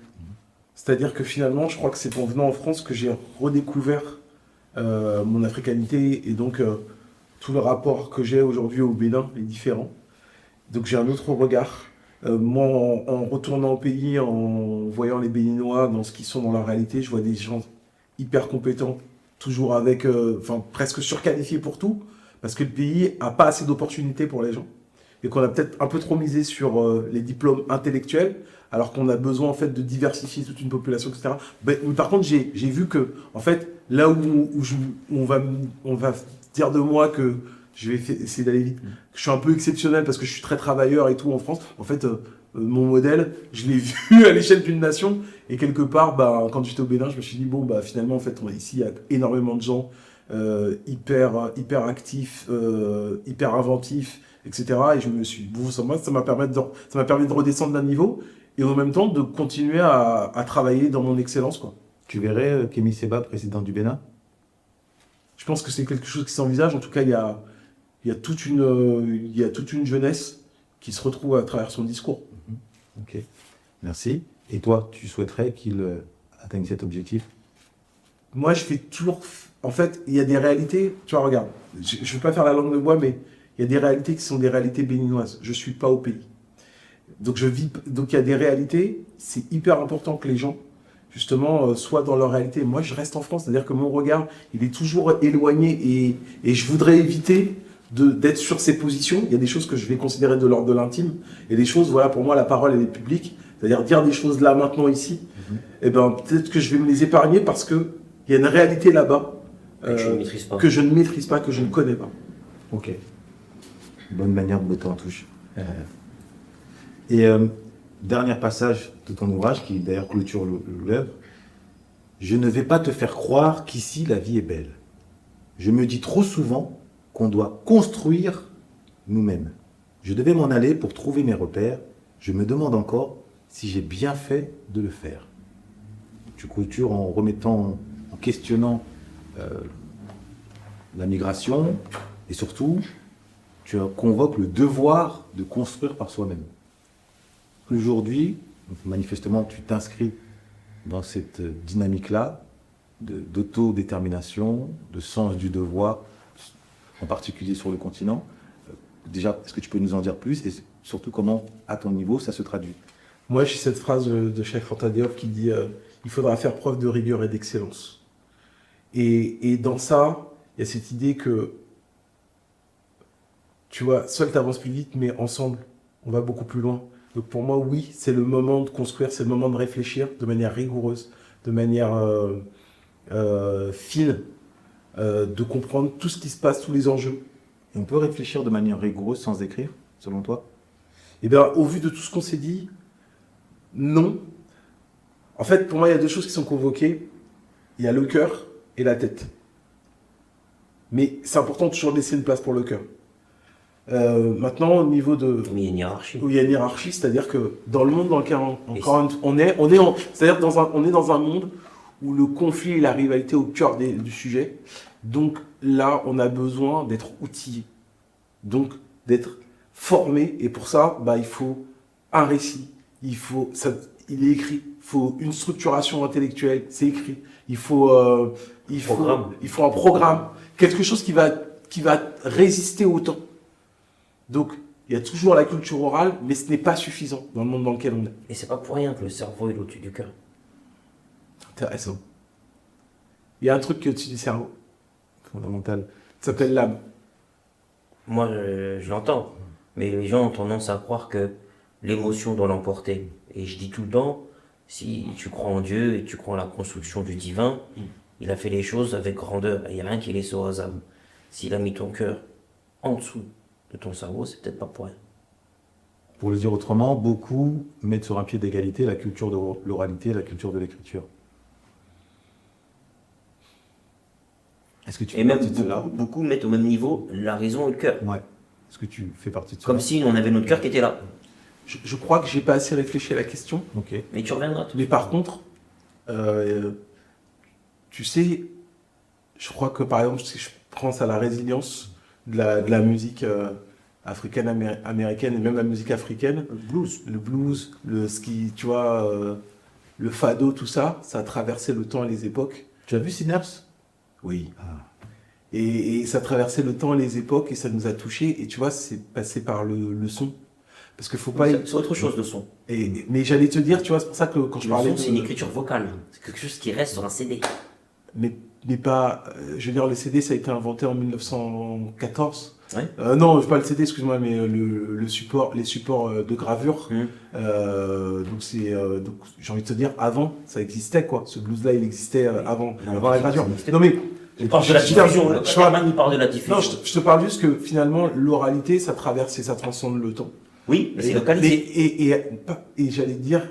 C'est-à-dire que finalement, je crois que c'est en venant en France que j'ai redécouvert mon africanité et donc tout le rapport que j'ai aujourd'hui au Bénin est différent. Donc j'ai un autre regard. Moi, en retournant au pays, en voyant les Béninois dans ce qu'ils sont dans leur réalité, je vois des gens hyper compétents, toujours avec, presque surqualifiés pour tout, parce que le pays n'a pas assez d'opportunités pour les gens. Et qu'on a peut-être un peu trop misé sur les diplômes intellectuels, alors qu'on a besoin en fait de diversifier toute une population, etc. Mais par contre, j'ai vu que en fait, là où on va dire de moi que je vais essayer d'aller vite, que je suis un peu exceptionnel parce que je suis très travailleur et tout en France. En fait, mon modèle, je l'ai vu à l'échelle d'une nation. Et quelque part, quand j'étais au Bénin, je me suis dit finalement, en fait, ici, il y a énormément de gens hyper actifs, hyper inventifs, etc. Et je me suis dit, ça m'a permis de redescendre d'un niveau et en même temps de continuer à travailler dans mon excellence, quoi.
Tu verrais Kémy Séba, président du Bénin?
Je pense que c'est quelque chose qui s'envisage. En tout cas, il y a toute une jeunesse qui se retrouve à travers son discours.
Ok, merci. Et toi, tu souhaiterais qu'il atteigne cet objectif?
Moi, je fais toujours... En fait, il y a des réalités... Tu vois, regarde, je ne veux pas faire la langue de bois, mais il y a des réalités qui sont des réalités béninoises. Je ne suis pas au pays. Donc, il y a des réalités, c'est hyper important que les gens, justement, soient dans leur réalité. Moi, je reste en France, c'est-à-dire que mon regard, il est toujours éloigné et je voudrais éviter d'être sur ces positions. Il y a des choses que je vais considérer de l'ordre de l'intime et des choses, voilà, pour moi, la parole, elle est publique. C'est-à-dire dire des choses là, maintenant, ici. Et peut-être que je vais me les épargner parce qu'il y a une réalité là-bas
que je ne maîtrise pas.
Que je ne maîtrise pas, que je ne connais pas.
Ok. Bonne manière de botter en touche. Dernier passage de ton ouvrage, qui d'ailleurs clôture l'œuvre. Je ne vais pas te faire croire qu'ici la vie est belle. Je me dis trop souvent qu'on doit construire nous-mêmes. Je devais m'en aller pour trouver mes repères. Je me demande encore si j'ai bien fait de le faire. Tu clôtures en questionnant la migration et surtout, tu convoques le devoir de construire par soi-même. Aujourd'hui, manifestement, tu t'inscris dans cette dynamique-là d'autodétermination, de sens du devoir, en particulier sur le continent. Déjà, est-ce que tu peux nous en dire plus et surtout comment, à ton niveau, ça se traduit?
Moi, j'ai cette phrase de Cheikh Anta Diop qui dit il faudra faire preuve de rigueur et d'excellence. Et dans ça, il y a cette idée que, tu vois, seul t'avances plus vite, mais ensemble, on va beaucoup plus loin. Donc pour moi, oui, c'est le moment de construire, c'est le moment de réfléchir de manière rigoureuse, de manière fine, de comprendre tout ce qui se passe, tous les enjeux.
Et on peut réfléchir de manière rigoureuse sans écrire, selon toi?
Eh bien, au vu de tout ce qu'on s'est dit, non. En fait, pour moi, il y a deux choses qui sont convoquées. Il y a le cœur et la tête. Mais c'est important de toujours laisser une place pour le cœur. Maintenant, au niveau de...
Mais il y a une hiérarchie.
Où il y a une hiérarchie, c'est-à-dire que dans le monde dans lequel on est dans un monde où le conflit et la rivalité est au cœur du sujet. Donc là, on a besoin d'être outillé. Donc d'être formé. Et pour ça, il faut un récit. Il est écrit. Il faut une structuration intellectuelle. C'est écrit. Il faut un programme. Quelque chose qui va résister au temps. Donc, il y a toujours la culture orale, mais ce n'est pas suffisant dans le monde dans lequel on est.
Et c'est pas pour rien que le cerveau est au-dessus du cœur.
Intéressant. Il y a un truc qui est au-dessus du cerveau.
Fondamental.
Ça s'appelle l'âme.
moi, je l'entends. Mais les gens ont tendance à croire que l'émotion doit l'emporter. Et je dis tout le temps, si tu crois en Dieu et tu crois en la construction du divin, il a fait les choses avec grandeur. Il n'y a rien qui est laissé au hasard. S'il a mis ton cœur en dessous de ton cerveau, c'est peut-être pas pour rien.
Pour le dire autrement, beaucoup mettent sur un pied d'égalité la culture de l'oralité et la culture de l'écriture. Est-ce que tu
Et
fais
même
partie de cela?
beaucoup mettent au même niveau la raison et le cœur.
Ouais. Est-ce que tu fais partie de cela?
Comme si on avait notre cœur qui était là.
Je crois que j'ai pas assez réfléchi à la question.
Ok.
Mais tu reviendras tout.
Mais par contre, tu sais, je crois que par exemple, si je pense à la résilience de la musique africaine, américaine et même la musique africaine, le blues, le ski, tu vois, le fado, tout ça, ça a traversé le temps et les époques.
Tu as vu Sinners?
Oui. Et ça traversait le temps et les époques et ça nous a touchés. Et tu vois, c'est passé par le son. Parce qu'il faut pas.
C'est autre chose, le son.
Mais j'allais te dire, tu vois, c'est pour ça que quand je
Le
parlais
son, c'est une écriture vocale. C'est quelque chose qui reste sur un CD.
mais pas. Je veux dire, le CD, ça a été inventé en 1914.
Ouais.
Non, pas le CD, excuse-moi, mais le support, les supports de gravure. Donc j'ai envie de te dire, avant, ça existait quoi. Ce blues-là, il existait avant la gravure. Non mais.
Je parle de la diffusion. Il parle de la diffusion.
Non, je te parle juste que finalement, l'oralité, ça traverse et ça transcende le temps.
Oui, mais c'est localisé.
Et j'allais dire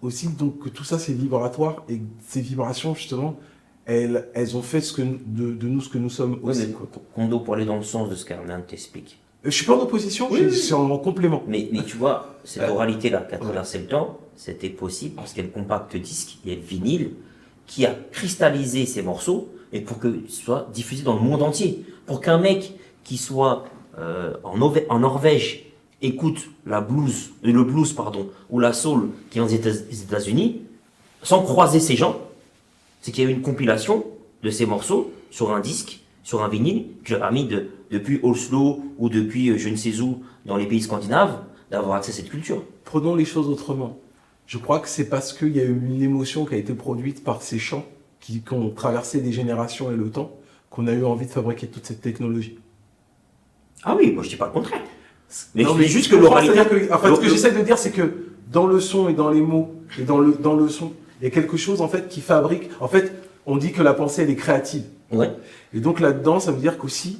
aussi donc que tout ça c'est vibratoire et ces vibrations justement elles ont fait de nous ce que nous sommes
Oui,
aussi.
mais Kondo, pour aller dans le sens de ce qu'Arlin t'explique.
Je suis pas en opposition, je suis en complément.
Mais tu vois, cette oralité-là qui a traversé le temps, c'était possible parce qu'il y a le compact disque, il y a le vinyle qui a cristallisé ces morceaux et pour que ce soit diffusé dans le monde entier. Pour qu'un mec qui soit en Norvège écoute le blues ou la soul qui est aux États-Unis, sans croiser ces gens, c'est qu'il y a eu une compilation de ces morceaux sur un disque, sur un vinyle, qui leur a permis depuis Oslo ou depuis je ne sais où dans les pays scandinaves, d'avoir accès à cette culture.
Prenons les choses autrement. Je crois que c'est parce qu'il y a eu une émotion qui a été produite par ces chants qui ont traversé les générations et le temps qu'on a eu envie de fabriquer toute cette technologie.
Ah oui, moi je dis pas le contraire. Mais
Non,
je dis juste que
l'oralité.
l'oralité.
En fait, ce que j'essaie de dire, c'est que dans le son et dans les mots et dans le son, il y a quelque chose en fait qui fabrique. En fait, on dit que la pensée elle est créative.
Ouais.
Et donc là-dedans, ça veut dire qu'aussi,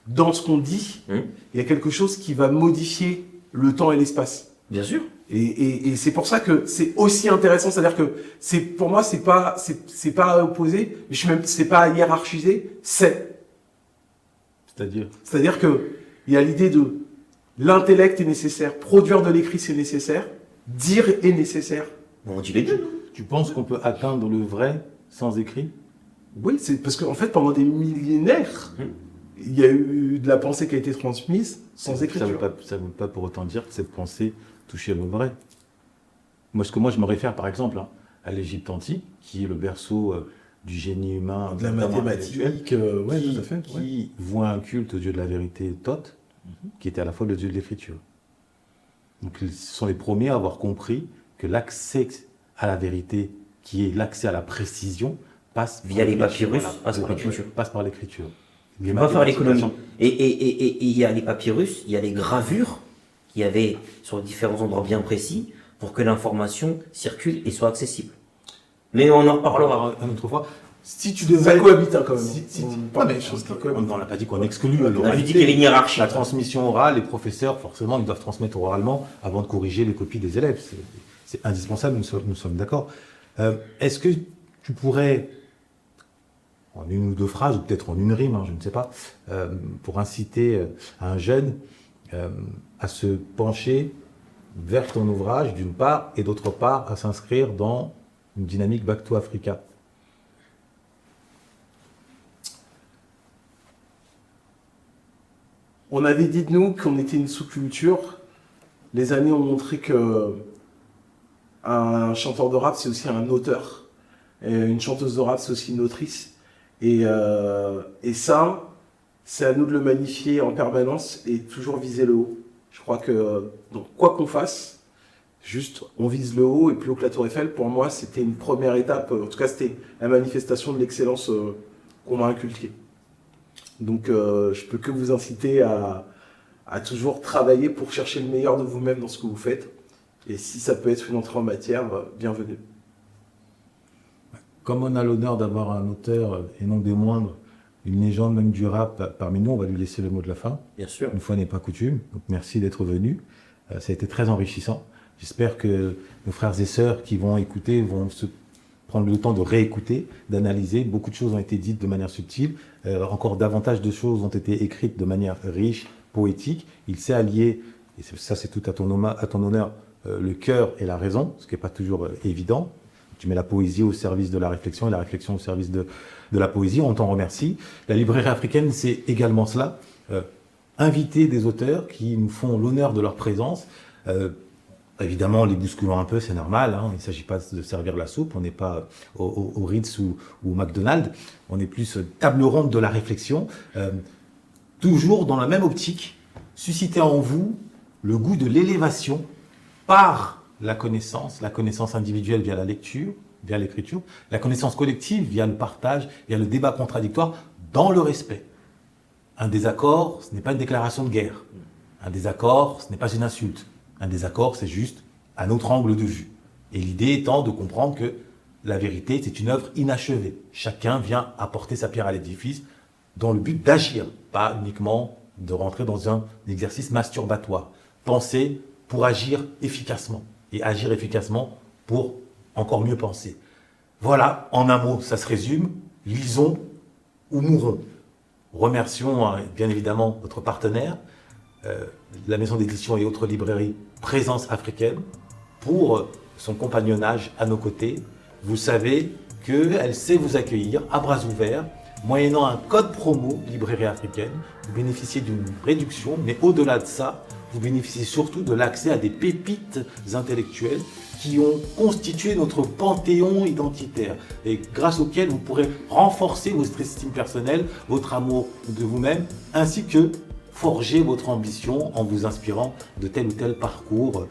dans ce qu'on dit, il y a quelque chose qui va modifier le temps et l'espace.
Bien sûr.
Et c'est pour ça que c'est aussi intéressant, c'est-à-dire que pour moi c'est pas à opposer, mais c'est pas à hiérarchiser, c'est-à-dire que il y a l'idée de l'intellect est nécessaire, produire de l'écrit c'est nécessaire, dire est nécessaire.
On dit les deux.
Tu penses qu'on peut atteindre le vrai sans écrit?
Oui, c'est parce qu'en fait pendant des millénaires, il y a eu de la pensée qui a été transmise sans écriture.
Ça ne veut pas pour autant dire que cette pensée touchait le vrai. Moi, je me réfère par exemple à l'Égypte antique, qui est le berceau du génie humain,
de la mathématique,
qui,
tout à fait.
qui voit un culte au dieu de la vérité, Thoth, qui était à la fois le dieu de l'écriture. Donc, ils sont les premiers à avoir compris que l'accès à la vérité, qui est l'accès à la précision, passe
Via les papyrus,
passe par l'écriture.
On va faire l'économie. Et il y a les papyrus, il y a les gravures qu'il y avait sur différents endroits bien précis pour que l'information circule et soit accessible. Mais on en reparlera
une autre fois. Si tu
Ça
devais...
cohabite quand même.
On n'a pas dit qu'on exclut
On a dit qu'il y avait une hiérarchie.
La transmission orale, les professeurs, forcément, ils doivent transmettre oralement avant de corriger les copies des élèves. C'est indispensable, nous sommes d'accord. Est-ce que tu pourrais, en une ou deux phrases, ou peut-être en une rime, je ne sais pas, pour inciter un jeune à se pencher vers ton ouvrage, d'une part, et d'autre part, à s'inscrire dans une dynamique Back to Africa?
On avait dit de nous qu'on était une sous-culture. Les années ont montré que un chanteur de rap, c'est aussi un auteur. Et une chanteuse de rap, c'est aussi une autrice. Et ça, c'est à nous de le magnifier en permanence et toujours viser le haut. Je crois que, donc, quoi qu'on fasse, juste, on vise le haut et plus haut que la Tour Eiffel. Pour moi, c'était une première étape. En tout cas, c'était la manifestation de l'excellence qu'on m'a inculquée. Donc je peux que vous inciter à toujours travailler pour chercher le meilleur de vous-même dans ce que vous faites. Et si ça peut être une entrée en matière, bienvenue.
Comme on a l'honneur d'avoir un auteur, et non des moindres, une légende même du rap parmi nous, on va lui laisser le mot de la fin.
Bien sûr.
Une fois n'est pas coutume. Donc merci d'être venu. Ça a été très enrichissant. J'espère que nos frères et sœurs qui vont écouter vont se prendre le temps de réécouter, d'analyser. Beaucoup de choses ont été dites de manière subtile. Encore davantage de choses ont été écrites de manière riche, poétique. Il s'est allié, et ça c'est tout à ton honneur, le cœur et la raison, ce qui n'est pas toujours évident. Tu mets la poésie au service de la réflexion et la réflexion au service de la poésie. On t'en remercie. La librairie africaine, c'est également cela. Inviter des auteurs qui nous font l'honneur de leur présence. Évidemment, les bousculant un peu, c'est normal. Hein. Il ne s'agit pas de servir la soupe. On n'est pas au Ritz ou au McDonald's. On est plus table ronde de la réflexion. Toujours dans la même optique, susciter en vous le goût de l'élévation par la connaissance individuelle via la lecture, via l'écriture, la connaissance collective via le partage, via le débat contradictoire, dans le respect. Un désaccord, ce n'est pas une déclaration de guerre. Un désaccord, ce n'est pas une insulte. Un désaccord, c'est juste un autre angle de vue. Et l'idée étant de comprendre que la vérité, c'est une œuvre inachevée. Chacun vient apporter sa pierre à l'édifice dans le but d'agir, pas uniquement de rentrer dans un exercice masturbatoire. Penser pour agir efficacement. Et agir efficacement pour encore mieux penser. Voilà, en un mot, ça se résume. Lisons ou mourons. Remercions bien évidemment notre partenaire, la maison d'édition et autres librairies Présence africaine, pour son compagnonnage à nos côtés. Vous savez qu'elle sait vous accueillir à bras ouverts, moyennant un code promo librairie africaine. Vous bénéficiez d'une réduction, mais au-delà de ça, vous bénéficiez surtout de l'accès à des pépites intellectuelles qui ont constitué notre panthéon identitaire et grâce auxquelles vous pourrez renforcer votre estime personnelle, votre amour de vous-même, ainsi que forger votre ambition en vous inspirant de tel ou tel parcours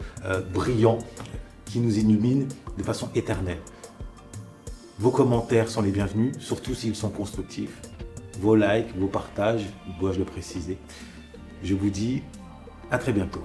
brillant qui nous illumine de façon éternelle. Vos commentaires sont les bienvenus, surtout s'ils sont constructifs. Vos likes, vos partages, dois-je le préciser. Je vous dis à très bientôt.